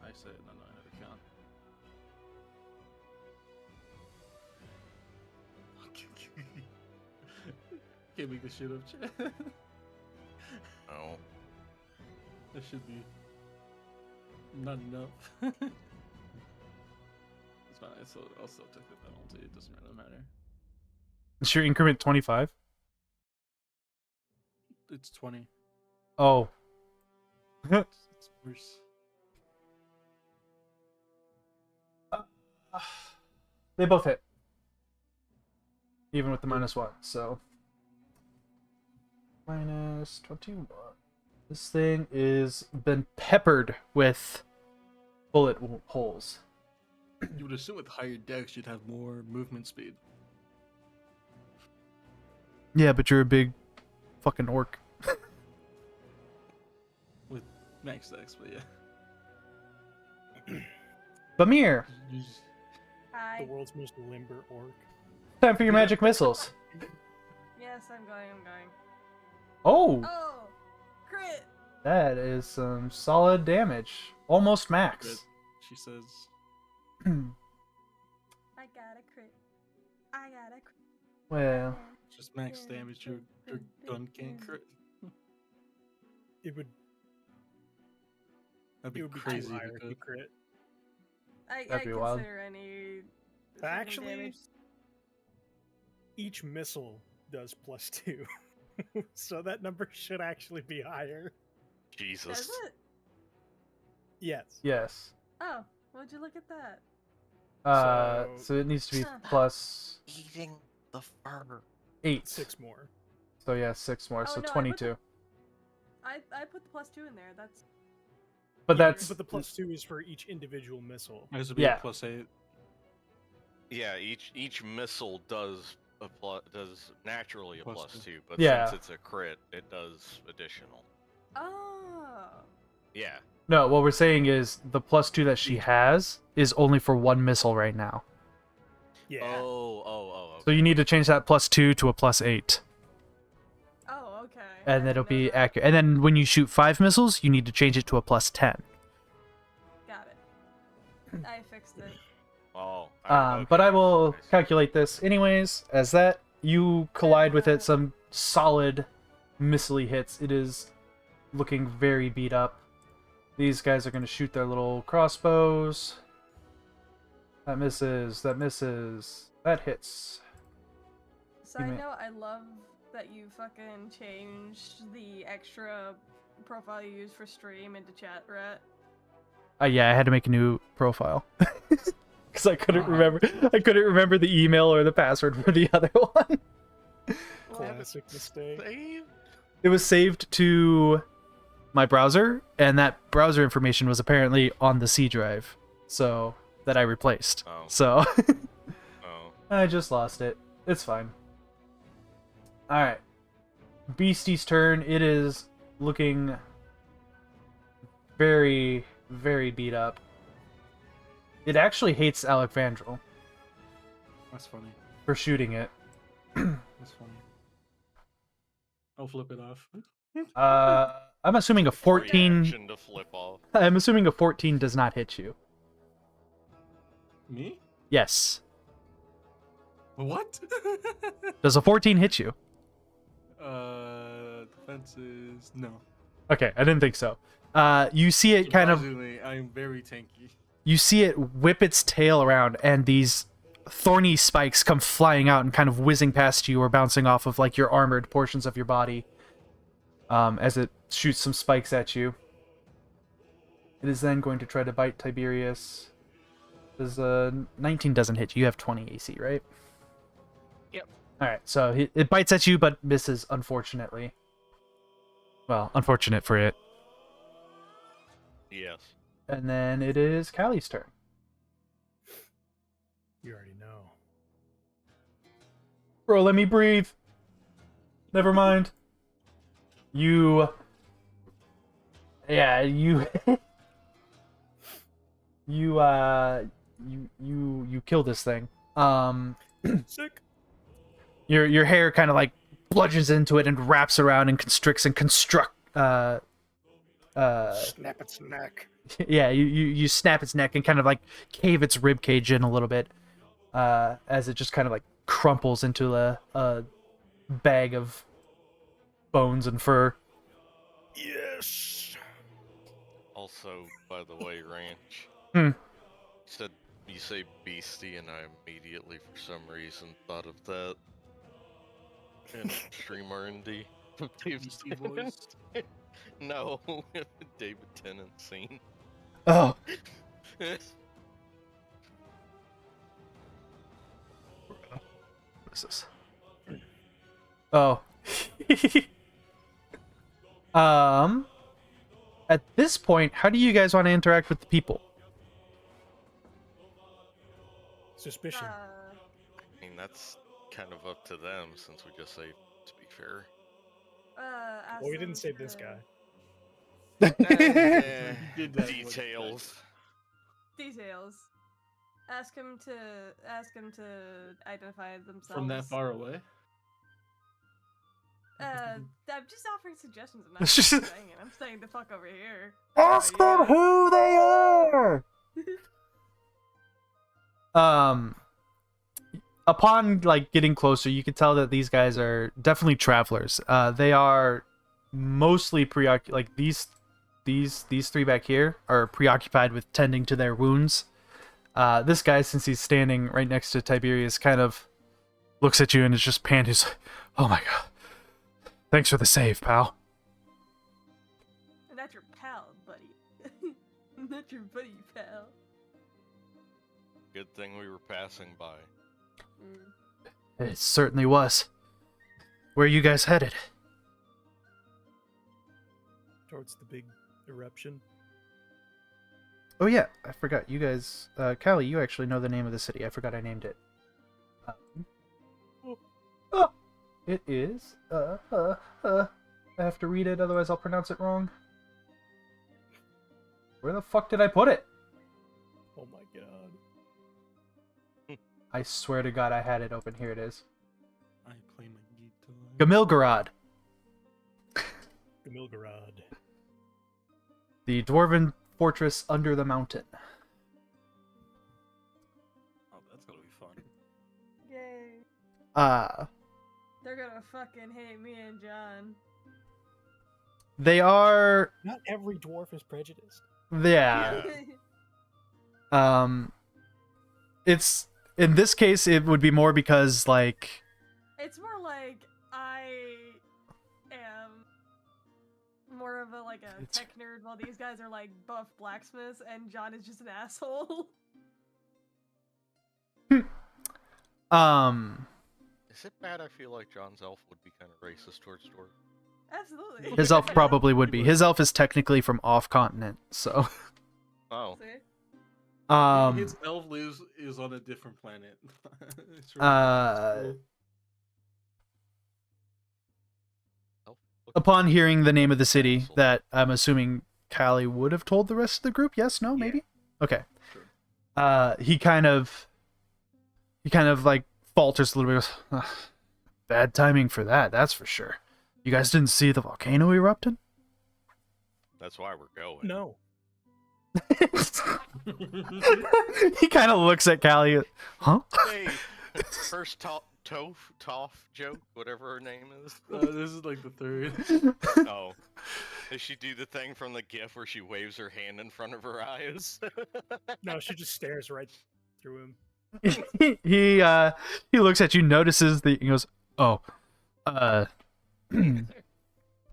I say it, then I know how to count. Can't make this shit up, chat. Oh. That should be not enough. It's fine. I'll still take the penalty. It doesn't really matter. Is your increment 25? It's 20. Oh. It's worse. They both hit. Even with the -1, so. Minus 21. This thing is been peppered with bullet holes. You would assume with higher dex you'd have more movement speed. Yeah, but you're a big fucking orc. With max dex, but yeah. Bamir, You just- The Hi. world's most limber orc. time for your magic missiles. Yes, I'm going. Oh, Oh, crit. that is some solid damage. Almost max. Crit. She says, I got a crit. I got a crit. Well, just max damage, your gun can't crit. It would That'd it be would be crazy. too if higher it if you could. crit. I That'd be wild. consider any fucking Actually, damage. each missile does +2. So that number should actually be higher. Jesus. Does it? Yes. yes. Oh, would you look at that? So it needs to be Huh. plus Eating the fur. 8. 6 more. So yeah, 6 more, Oh, so no, I put 22. I put the +2 in there. That's But that's But the +2 is for each individual missile. It has to be Yeah. a +8. Yeah, each missile does naturally a Plus +2, but Yeah. since it's a crit, it does additional. oh. Yeah. no. What we're saying is the +2 that she has is only for one missile right now. Yeah. Oh. So you need to change that +2 to a +8, Oh, okay. and I it'll didn't know be that. accurate. And then when you shoot 5 missiles, you need to change it to a +10. Got it. I fixed it. Oh. But I will I see. calculate this anyways, as that you collide with it, some solid missile hits. It is looking very beat up. These guys are going to shoot their little crossbows. That misses, that misses, that hits. Side may- note, I love that you fucking changed the extra profile you use for stream into chat, Rat. Yeah, I had to make a new profile. Because I couldn't remember the email or the password for the other one. Classic mistake. Save? It was saved to my browser, and that browser information was apparently on the C drive, so that I replaced. Oh. So Oh. I just lost it. It's fine. All right, Beastie's turn. It is looking very, very beat up. It actually hates Alexandril That's funny. for shooting it. That's funny. I'll flip it off. I'm assuming a 14. Reaction to flip off. I'm assuming a 14 does not hit you. Me? Yes. What? Does a 14 hit you? Defense is no. Okay, I didn't think so. You see it kind of. Surprisingly, I'm very tanky. you see it whip its tail around, and these thorny spikes come flying out and kind of whizzing past you or bouncing off of like your armored portions of your body as it shoots some spikes at you. It is then going to try to bite Tiberius. Does 19 doesn't hit you. You have 20 AC, right? Yep. Alright, so it bites at you but misses, unfortunately. Well, unfortunate for it. Yes. And then it is Callie's turn. You already know. Bro, let me breathe. Never mind. You... Yeah, you... you kill this thing. Sick. Your hair kind of like bludgeons into it and wraps around and constricts and Snap its neck. yeah, you snap its neck and kind of like cave its rib cage in a little bit, as it just kind of like crumples into a bag of bones and fur. Yes. Also, by the way, Ranch. You say beastie, and I immediately, for some reason, thought of that in Extreme R&D. Beastie voice. No, David Tennant scene. Oh, what is this? Oh. At this point, how do you guys want to interact with the people? Suspicion. I mean, that's kind of up to them, since we just say to be fair. Ask Well, we them didn't say to- this guy. Eh, Did that details. Details. Ask him to identify themselves. From that far away. I'm just offering suggestions. I'm not saying it. I'm saying the fuck over here. Ask Oh, them who they are! Upon like getting closer, you can tell that these guys are definitely travelers. They are mostly preoccupied. Like these three back here are preoccupied with tending to their wounds. This guy, since he's standing right next to Tiberius, kind of looks at you and is just panned. He's like, "Oh my god, thanks for the save, pal." And that's your pal, buddy. Not your buddy, pal. Good thing we were passing by. It certainly was. Where are you guys headed? Towards the big eruption. Oh yeah, I forgot. You guys, Callie, you actually know the name of the city. I forgot I named it. It is. I have to read it, otherwise I'll pronounce it wrong. Where the fuck did I put it? Oh my god. I swear to God, I had it open. Here it is. I play my guitar. Gamilgarad, Gamilgarad. the dwarven fortress under the mountain. Oh, that's gonna be fun. Yay. They're gonna fucking hate me and John. They are. Not every dwarf is prejudiced. Yeah. It's in this case it would be more because like It's more like I am more of a It's- tech nerd, while these guys are like buff blacksmiths, and John is just an asshole. Is it bad? I feel like John's elf would be kind of racist towards dwarves. Absolutely. his elf probably would be. His elf is technically from off continent, so Oh, See? His elf is on a different planet. It's Uh, elf looks upon hearing the name of the city Castle. that I'm assuming Callie would have told the rest of the group. Yes, no, maybe. Okay. Sure. He kind of like falters a little bit. Goes, "Ugh, bad timing for that, that's for sure. You guys didn't see the volcano erupting? That's why we're going. No. He kind of looks at Callie. Huh? Hey, first Toph joke, whatever her name is. This is like the third. Oh, Does she do the thing from the GIF where she waves her hand in front of her eyes? No, she just stares right through him. He looks at you, notices he goes, "Oh, uh,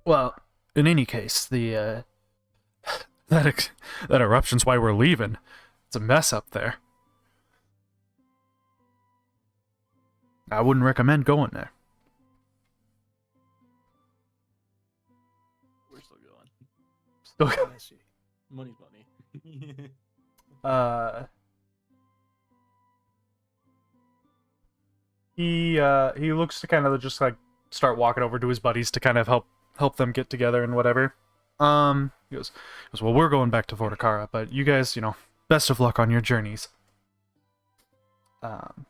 well, in any case, the that eruption's why we're leaving. It's a mess up there. I wouldn't recommend going there." We're still going. Still, Messy. Money's money. he looks to kind of just like start walking over to his buddies to kind of help them get together and whatever. He goes, well, we're going back to Vortikara, but you guys, best of luck on your journeys. And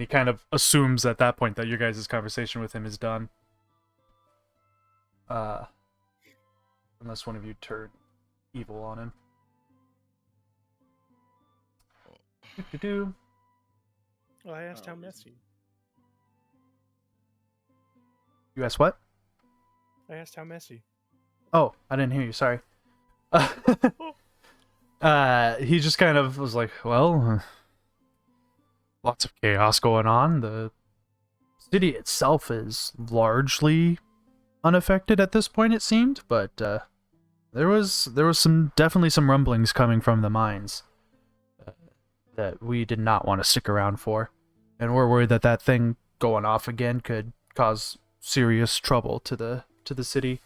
he kind of assumes at that point that your guys' conversation with him is done. Unless one of you turn evil on him. Do-do-do. Well, I asked Oh, how reason. messy. You asked what? I asked how messy. Oh, I didn't hear you, sorry. He just kind of was like, well, lots of chaos going on. The city itself is largely unaffected at this point, it seemed, but there was definitely some rumblings coming from the mines that we did not want to stick around for, and we're worried that thing going off again could cause serious trouble to the city.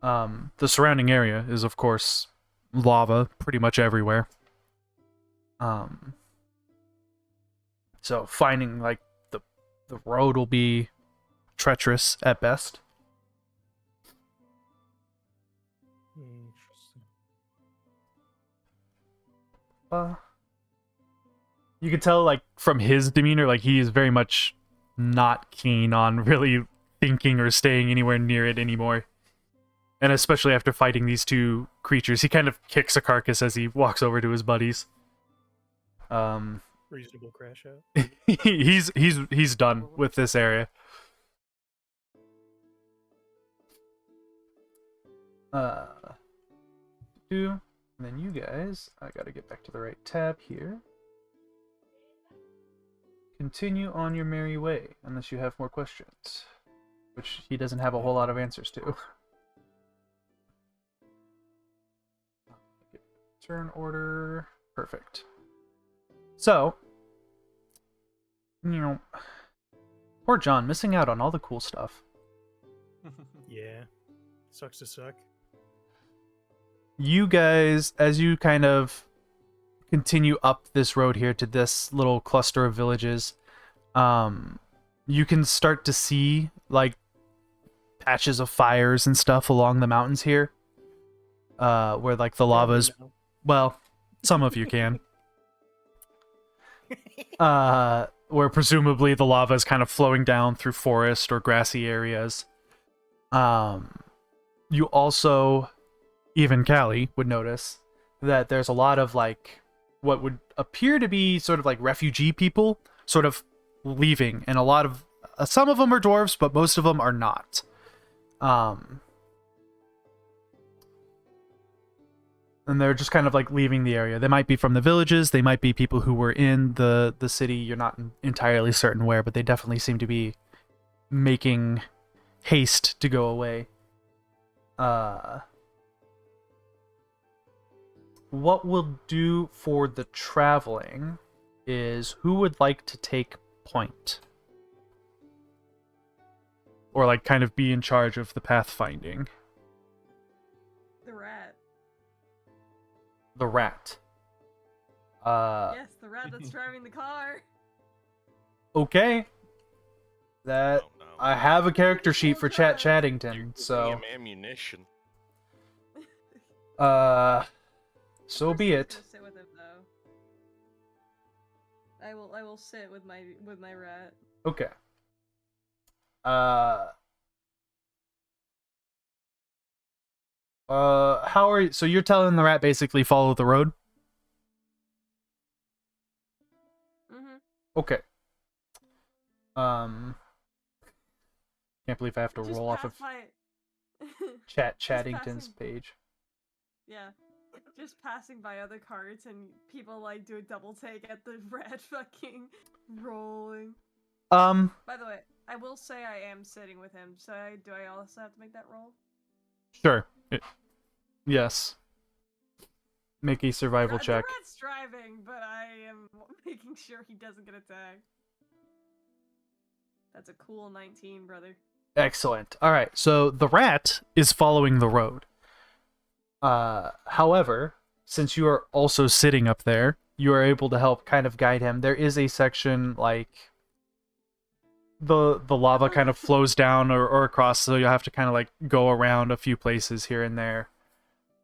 The surrounding area is, of course, lava pretty much everywhere. So finding like the road will be treacherous at best. You could tell, like, from his demeanor, like, he is very much not keen on really thinking or staying anywhere near it anymore. And especially after fighting these two creatures, he kind of kicks a carcass as he walks over to his buddies. Reasonable crash out. he's done with this area. And then you guys, I gotta get back to the right tab here. Continue on your merry way, unless you have more questions, which he doesn't have a whole lot of answers to. Turn order, perfect. So, poor John missing out on all the cool stuff. Yeah. Sucks to suck. You guys, as you kind of continue up this road here to this little cluster of villages, you can start to see like patches of fires and stuff along the mountains here, where like the lava's, well, some of you can, where presumably the lava is kind of flowing down through forest or grassy areas. You also, even Callie would notice that there's a lot of like what would appear to be sort of like refugee people sort of leaving, and a lot of some of them are dwarves, but most of them are not. And they're just kind of like leaving the area. They might be from the villages, they might be people who were in the city. You're not entirely certain where, but they definitely seem to be making haste to go away. What we'll do for the traveling is, who would like to take point? Or like kind of be in charge of the pathfinding? The rat. The rat. Yes, the rat that's driving the car. Okay. That Oh, no. I have a character sheet for Chat You're Chattington, giving so him ammunition. so be it. Sit with him, though. I will sit with my rat. Okay. How are you? So you're telling the rat basically follow the road? Mm-hmm. Okay. Can't believe I have to Just roll off of. Chattington's page. Yeah. Just passing by other carts and people like do a double take at the rat fucking rolling. By the way, I will say I am sitting with him, so do I also have to make that roll? Sure. Yes. Make a survival check. The rat's driving, but I am making sure he doesn't get attacked. That's a cool 19, brother. Excellent. All right, so the rat is following the road. However, since you are also sitting up there, you are able to help kind of guide him. There is a section like the lava kind of flows down or across, so you have to kind of like go around a few places here and there.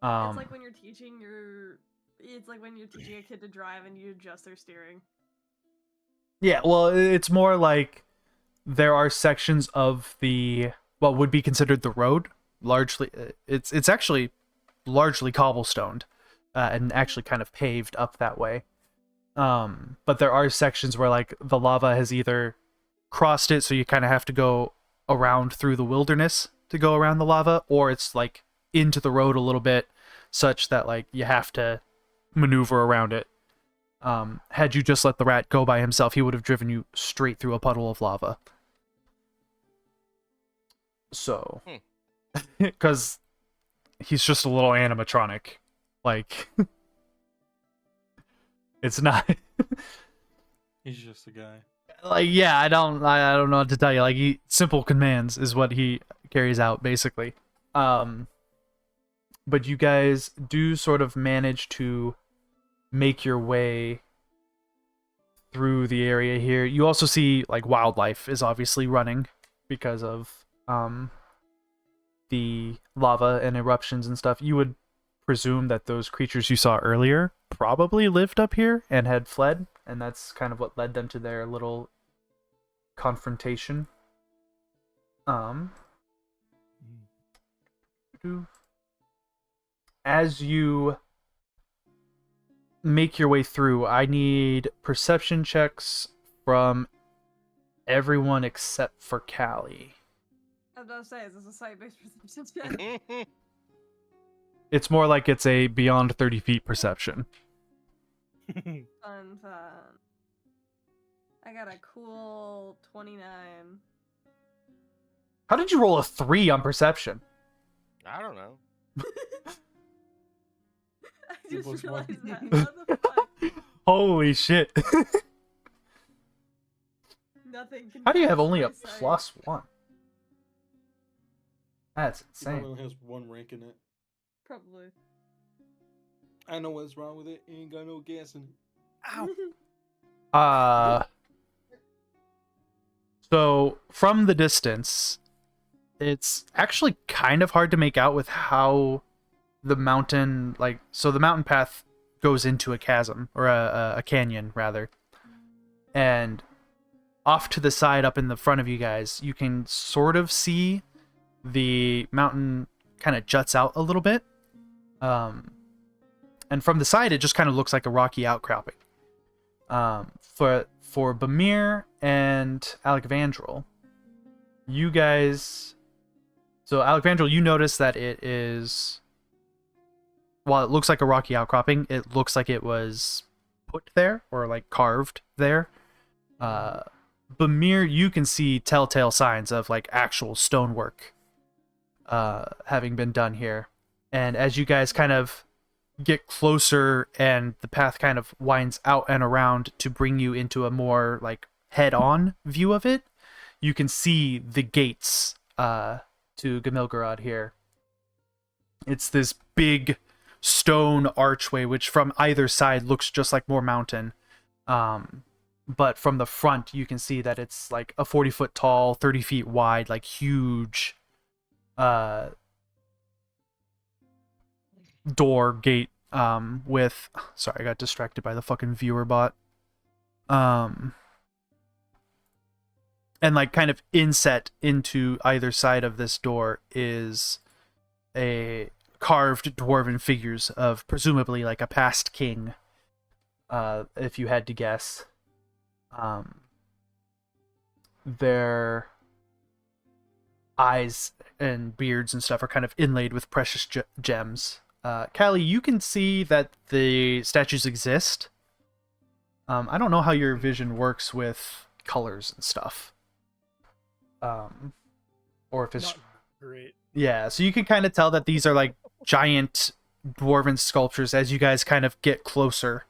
It's like when you're teaching a kid to drive and you adjust their steering. Yeah, well, it's more like there are sections of the what would be considered the road. Largely, it's actually largely cobblestoned, and actually kind of paved up that way. But there are sections where like the lava has either crossed it, so you kind of have to go around through the wilderness to go around the lava, or it's like into the road a little bit, such that like you have to maneuver around it. Had you just let the rat go by himself, he would have driven you straight through a puddle of lava. So, because he's just a little animatronic, like it's not. He's just a guy. Like, yeah, I don't know what to tell you. Like, simple commands is what he carries out, basically. But you guys do sort of manage to make your way through the area here. You also see, like, wildlife is obviously running because of the lava and eruptions and stuff. You would presume that those creatures you saw earlier probably lived up here and had fled, and that's kind of what led them to their little confrontation. As you make your way through, I need perception checks from everyone except for Callie. I was about to say, is this a site-based perception check? It's more like it's a beyond 30 feet perception. Fun. I got a cool 29. How did you roll a 3 on perception? I don't know. I It was just realized one. that. What the fuck? Holy shit. Nothing can How do you have pass only my a sight. +1? That's He insane. only has one rank in it. Probably. I know what's wrong with it. It ain't got no gas in it. So from the distance, it's actually kind of hard to make out with how the mountain, like, so the mountain path goes into a chasm, or a canyon rather, and off to the side up in the front of you guys, you can sort of see the mountain kind of juts out a little bit, and from the side it just kind of looks like a rocky outcropping. For Bamir and Alexandril, you guys, so Alexandril, you notice that it is, while it looks like a rocky outcropping, it looks like it was put there or like carved there. Bamir, you can see telltale signs of like actual stonework having been done here. And as you guys kind of get closer and the path kind of winds out and around to bring you into a more like head-on view of it, you can see the gates to Gamilgarad here. It's this big stone archway which from either side looks just like more mountain, but from the front you can see that it's like a 40-foot tall, 30 feet wide, like huge door gate, with, sorry, I got distracted by the fucking viewer bot, and like kind of inset into either side of this door is a carved dwarven figures of presumably like a past king, if you had to guess. They're eyes and beards and stuff are kind of inlaid with precious gems. Callie, you can see that the statues exist. I don't know how your vision works with colors and stuff. Or if it's Not great. yeah, so you can kind of tell that these are like giant dwarven sculptures as you guys kind of get closer.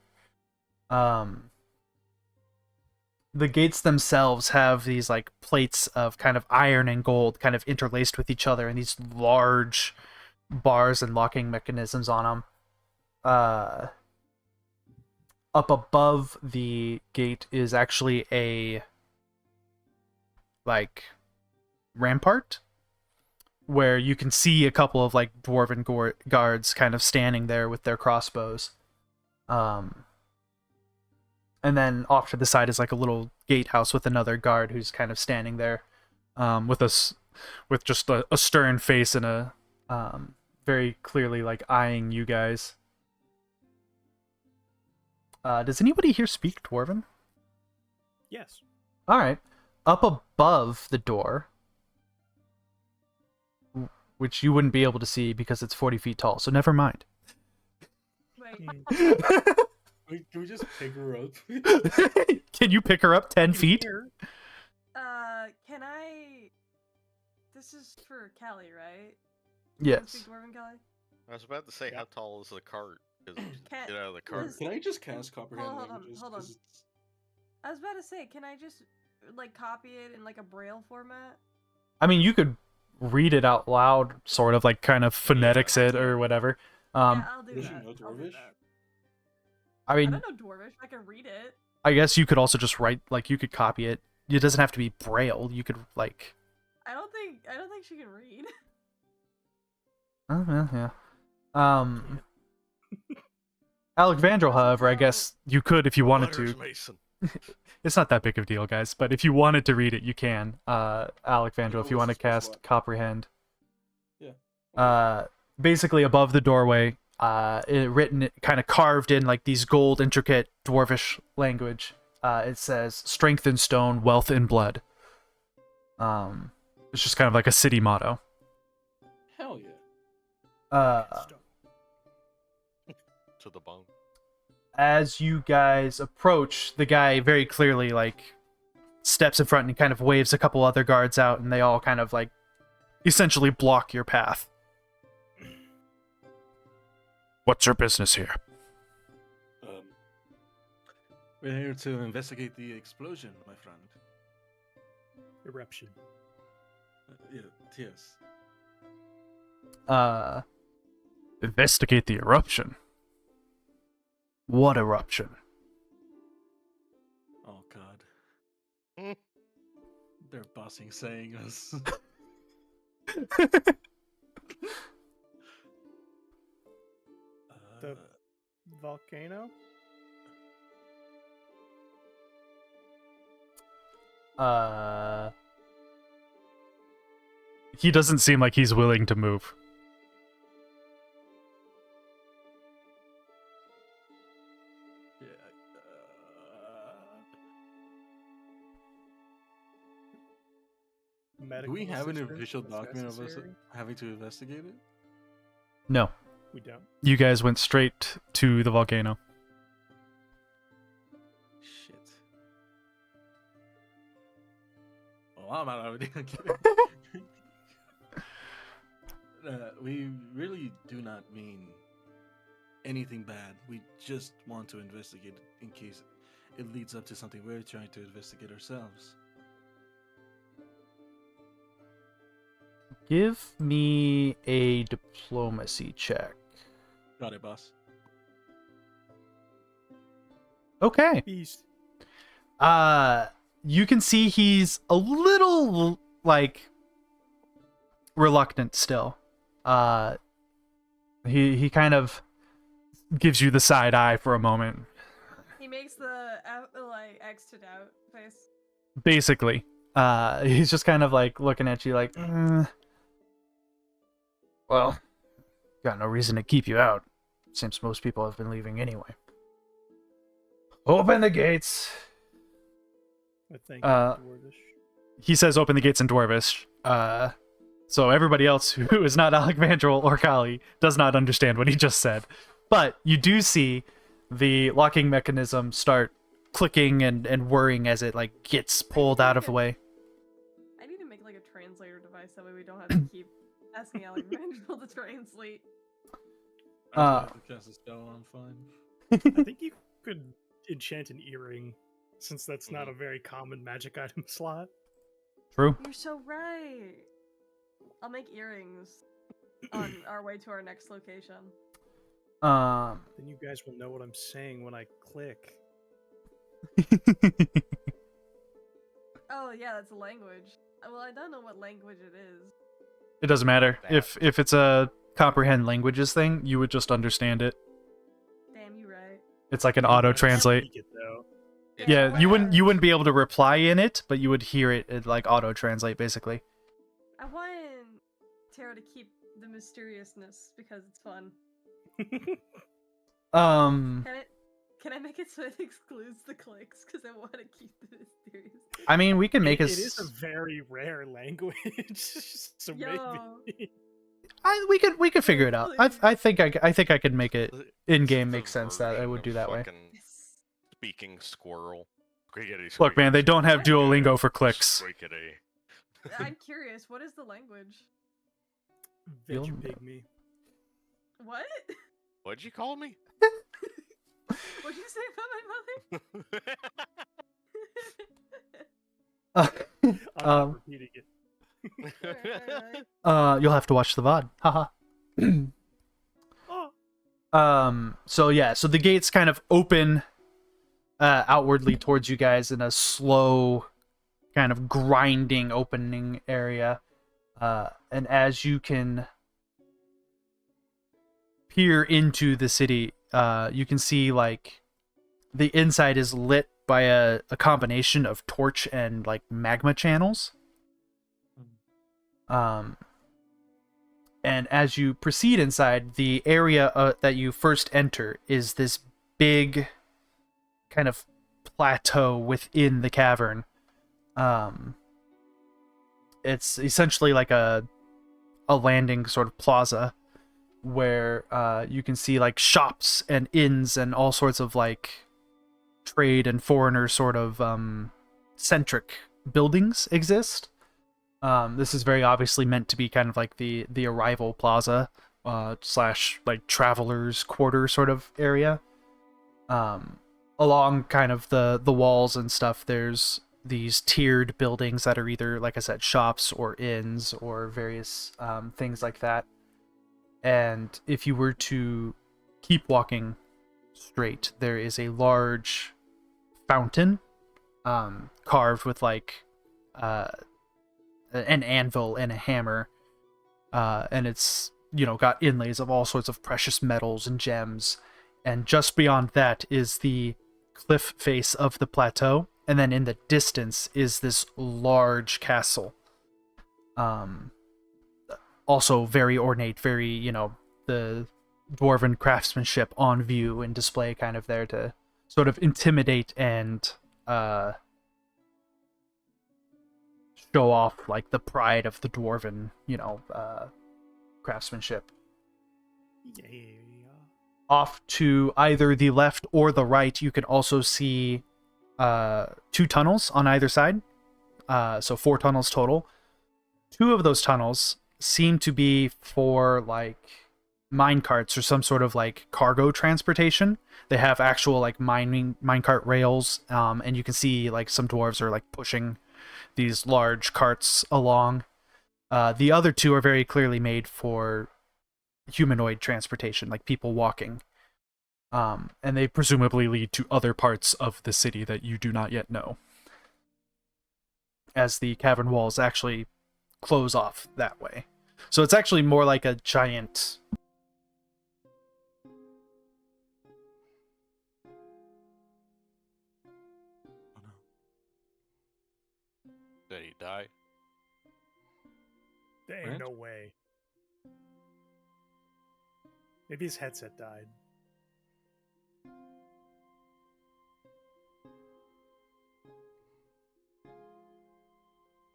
The gates themselves have these like plates of kind of iron and gold kind of interlaced with each other, and these large bars and locking mechanisms on them. Up above the gate is actually a like rampart where you can see a couple of like dwarven guards kind of standing there with their crossbows. And then off to the side is like a little gatehouse with another guard who's kind of standing there, with just a stern face and a very clearly like eyeing you guys. Does anybody here speak Dwarven? Yes. All right. Up above the door, which you wouldn't be able to see because it's 40 feet tall, so never mind. Wait. Wait, can we just pick her up? Can you pick her up 10 feet? Can I... This is for Callie, right? Yes. Speak Dwarven, Callie? I was about to say, how tall is the cart? 'Cause Can- get out of the cart. Can I just cast comprehend Hold on, languages? hold on. 'Cause it's- I was about to say, can I just, like, copy it in, like, a braille format? I mean, you could read it out loud, sort of like kind of phonetics it or whatever. Yeah, I'll do does she that. know I'll do Dwarvish? that. I I mean, don't know Dwarvish. I can read it. I guess you could also just write, like, you could copy it. It doesn't have to be braille. You could, like... I don't think she can read. Oh, yeah. Alexandro, however, I guess you could if you wanted Letters, to. Mason. It's not that big of a deal, guys, but if you wanted to read it, you can. Alexandro, if you want to cast Comprehend. Yeah. Basically above the doorway, written, kind of carved in like these gold, intricate dwarvish language. It says, "Strength in stone, wealth in blood." It's just kind of like a city motto. Hell yeah. To the bone. As you guys approach, the guy very clearly like steps in front and kind of waves a couple other guards out, and they all kind of like essentially block your path. What's your business here? We're here to investigate the explosion, my friend. Eruption. Yes. Investigate the eruption. What eruption? Oh God. They're bossing saying us. The volcano? He doesn't seem like he's willing to move. Do we have an assistance official that's document of us necessary? having to investigate it? No. We don't. You guys went straight to the volcano. Shit. Well, I'm out of it. We really do not mean anything bad. We just want to investigate it in case it leads up to something we're trying to investigate ourselves. Give me a diplomacy check. Got it, boss. Okay. Beast. You can see he's a little like reluctant still. He kind of gives you the side eye for a moment. He makes the like X'd out face. Basically, he's just kind of like looking at you like, well, got no reason to keep you out, since most people have been leaving anyway. Open the gates. I think Dwarvish. He says, "Open the gates" in Dwarvish. So everybody else who is not Alexandril or Kali does not understand what he just said. But you do see the locking mechanism start clicking and whirring as it like gets pulled out of the way. I need to make like a translator device that way we don't have to keep asking Alexandril to translate. I have to cast a spell on fine. I think you could enchant an earring, since that's not a very common magic item slot. True. You're so right. I'll make earrings on our way to our next location. Then you guys will know what I'm saying when I click. Oh yeah, that's a language. Well, I don't know what language it is. It doesn't matter. If it's a comprehend languages thing, you would just understand it. Damn, you right. It's like an auto translate. Speak it, though. Yeah, you wouldn't be able to reply in it, but you would hear it like auto translate basically. I want Tara to keep the mysteriousness because it's fun. Can I make it so it excludes the clicks? Because I want to keep the mysterious. I mean, we can make it is a very rare language, so maybe. We could figure it out. I think I could make it in game make sense that I would do that way. Speaking squirrel. Look, man, they don't have Duolingo for clicks. I'm curious. What is the language? Veg pygmy. What? What'd you call me? What'd you say about my mother? I'm not repeating it. You'll have to watch the VOD. Haha. So yeah, so the gates kind of open outwardly towards you guys in a slow kind of grinding opening area. And as you can peer into the city, you can see like the inside is lit by a combination of torch and like magma channels. And as you proceed inside, the area that you first enter is this big kind of plateau within the cavern. It's essentially like a landing sort of plaza where you can see like shops and inns and all sorts of like trade and foreigner sort of centric buildings exist. This is very obviously meant to be kind of like the arrival plaza slash like travelers quarter sort of area. Along kind of the walls and stuff, there's these tiered buildings that are either, like I said, shops or inns or various things like that. And if you were to keep walking straight, there is a large fountain carved with like an anvil and a hammer, and it's, you know, got inlays of all sorts of precious metals and gems. And just beyond that is the cliff face of the plateau, and then in the distance is this large castle. Also very ornate, very, you know, the dwarven craftsmanship on view and display kind of there to sort of intimidate and show off like the pride of the dwarven, you know, craftsmanship. Yeah. Off to either the left or the right, you can also see 2 tunnels on either side. So 4 tunnels total. 2 of those tunnels seem to be for like mine carts or some sort of like cargo transportation. They have actual like minecart rails, and you can see like some dwarves are like pushing these large carts along. The other 2 are very clearly made for humanoid transportation, like people walking. And they presumably lead to other parts of the city that you do not yet know, as the cavern walls actually close off that way. So it's actually more like a giant... Oh no. Did he die? There ain't What? no way. Maybe his headset died.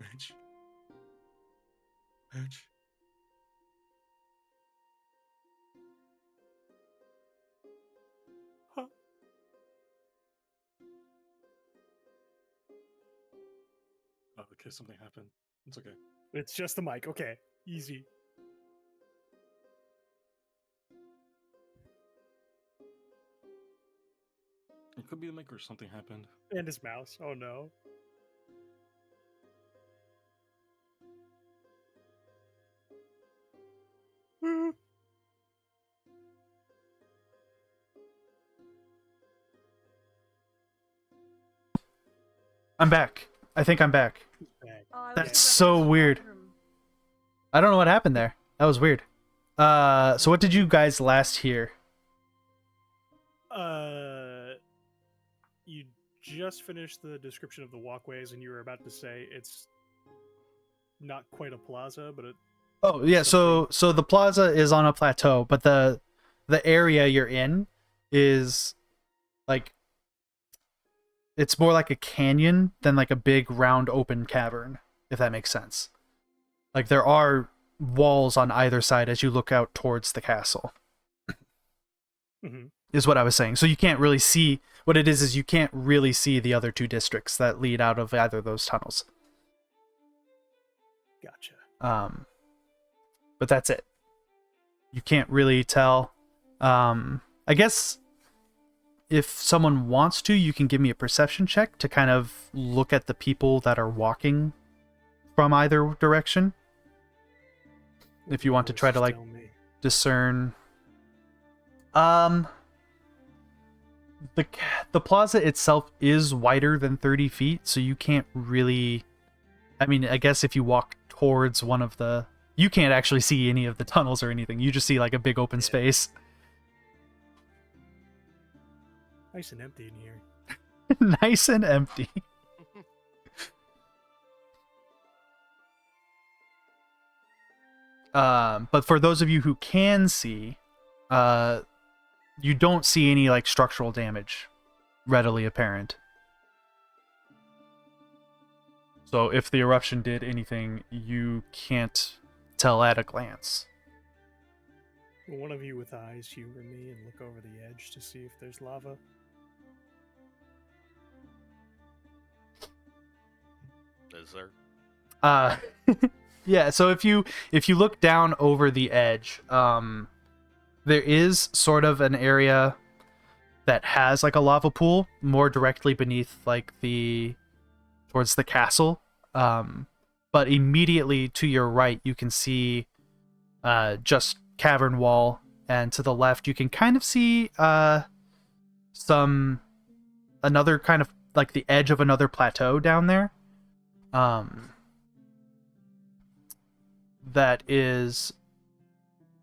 Rich. Edge. Huh. Oh, okay, something happened. It's okay. It's just the mic. Okay, easy. It could be the mic or something happened. And his mouse. Oh no. I'm back. I think I'm back. Oh, I That's was so in the weird. bathroom. I don't know what happened there. That was weird. So what did you guys last hear? You just finished the description of the walkways, and you were about to say it's not quite a plaza, but it. Oh yeah, so the plaza is on a plateau, but the area you're in is like it's more like a canyon than like a big round open cavern, if that makes sense. Like there are walls on either side as you look out towards the castle. Mm-hmm. Is what I was saying. So you can't really see what it is you can't really see the other two districts that lead out of either of those tunnels. Gotcha. But that's it. You can't really tell. I guess if someone wants to, you can give me a perception check to kind of look at the people that are walking from either direction. If you want to try to like discern. The plaza itself is wider than 30 feet, so you can't really. I mean, I guess if you walk towards one of the, you can't actually see any of the tunnels or anything. You just see like a big open space. Nice and empty in here. Nice and empty. But for those of you who can see, you don't see any like structural damage readily apparent. So if the eruption did anything, you can't tell at a glance. Will one of you with eyes humor me and look over the edge to see if there's lava? Is there? Yeah, so if you look down over the edge, there is sort of an area that has like a lava pool more directly beneath like towards the castle. But immediately to your right you can see just cavern wall, and to the left you can kind of see another kind of like the edge of another plateau down there. That is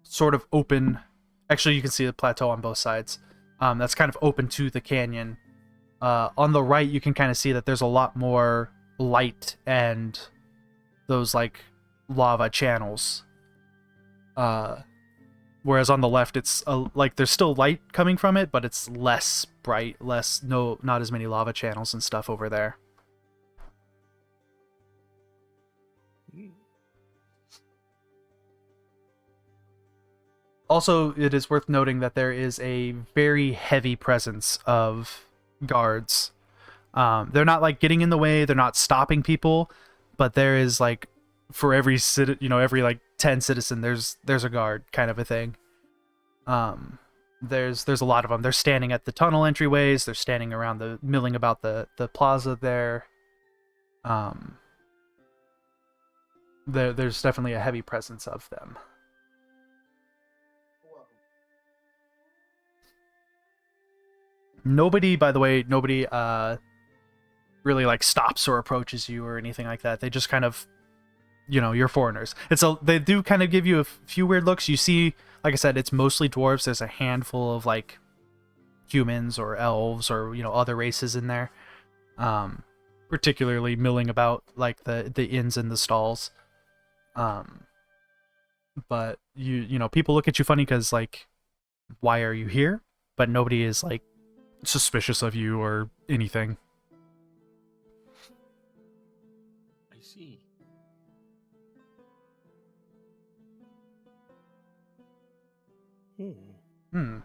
sort of open. Actually, you can see the plateau on both sides. That's kind of open to the canyon. On the right, you can kind of see that there's a lot more light and those like lava channels. Whereas on the left, it's like there's still light coming from it, but it's less bright, not as many lava channels and stuff over there. Also, it is worth noting that there is a very heavy presence of guards. They're not like getting in the way, they're not stopping people, but there is like for every every like 10 citizen there's a guard kind of a thing. There's a lot of them. They're standing at the tunnel entryways, they're standing around milling about the plaza there. There's definitely a heavy presence of them. Nobody, by the way, really like stops or approaches you or anything like that. They just kind of, you're foreigners. They do kind of give you a few weird looks. You see, like I said, it's mostly dwarves. There's a handful of like humans or elves or other races in there, particularly milling about like the inns and the stalls. But people look at you funny because like, why are you here? But nobody is like suspicious of you or anything. I see. Hmm.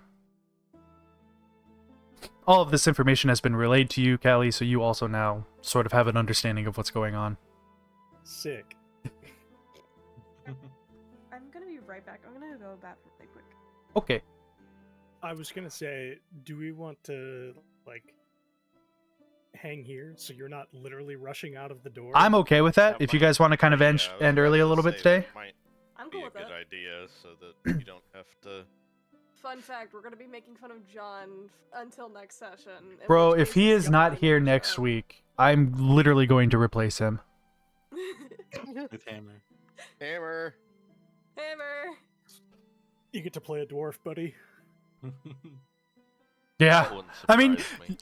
All of this information has been relayed to you, Callie, so you also now sort of have an understanding of what's going on. Sick. I'm gonna be right back. I'm gonna go bathroom really quick. Okay. I was gonna say, do we want to, like, hang here so you're not literally rushing out of the door? I'm okay with that. If you guys want to kind of end early a little bit today. I'm cool with that. Be a good idea so that you don't have to... Fun fact, we're gonna be making fun of John until next session. Bro, if he is not here next week, I'm literally going to replace him. With Hammer. Hammer! Hammer! You get to play a dwarf, buddy. Yeah. I mean,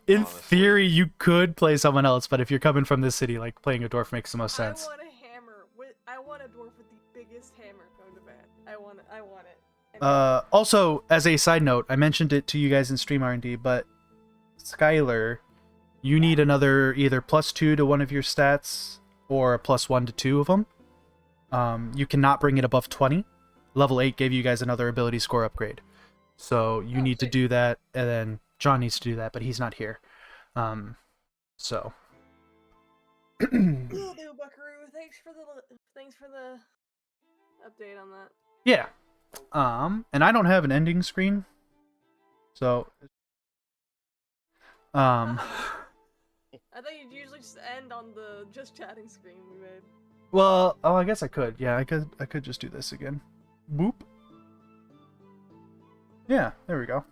in honestly. theory, you could play someone else, but if you're coming from this city, like, playing a dwarf makes the most sense. I want a hammer. I want a dwarf with the biggest hammer going to bed. I want it. Also, as a side note, I mentioned it to you guys in Stream R&D, but Skylar, you need another either +2 to one of your stats or a +1 to 2 of them. You cannot bring it above 20. Level 8 gave you guys another ability score upgrade. So you need to do that, and then John needs to do that, but he's not here. So. Will do, Buckaroo. Thanks for the update on that. Yeah. And I don't have an ending screen. So I thought you'd usually just end on the just chatting screen we made. well, I guess I could. Yeah, I could just do this again. Boop. Yeah, there we go.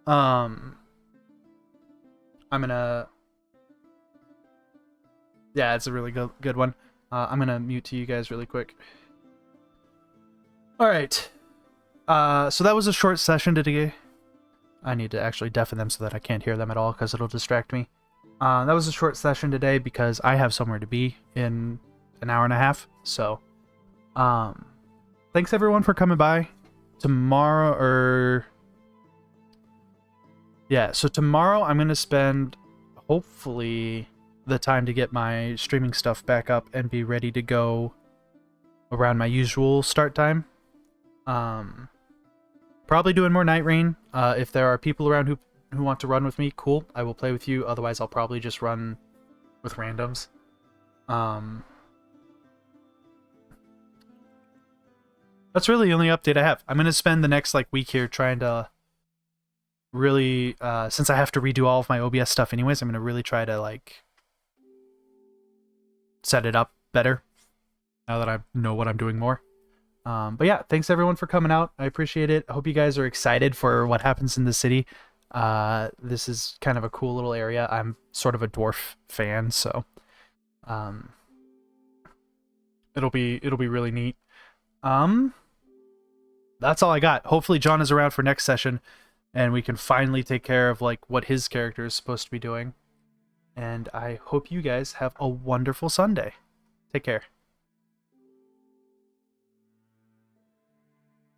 I'm gonna... Yeah, it's a really good one. I'm gonna mute to you guys really quick. Alright. So that was a short session today. I need to actually deafen them so that I can't hear them at all, because it'll distract me. That was a short session today because I have somewhere to be in an hour and a half. So, thanks everyone for coming by. Tomorrow, so tomorrow I'm going to spend, hopefully, the time to get my streaming stuff back up and be ready to go around my usual start time. Probably doing more Night Rain. If there are people around who want to run with me, cool. I will play with you. Otherwise, I'll probably just run with randoms. That's really the only update I have. I'm going to spend the next week here trying to really, since I have to redo all of my OBS stuff anyways, I'm going to really try to set it up better now that I know what I'm doing more. But yeah, thanks everyone for coming out. I appreciate it. I hope you guys are excited for what happens in the city. This is kind of a cool little area. I'm sort of a dwarf fan, so it'll be really neat. That's all I got. Hopefully John is around for next session and we can finally take care of what his character is supposed to be doing. And I hope you guys have a wonderful Sunday. Take care.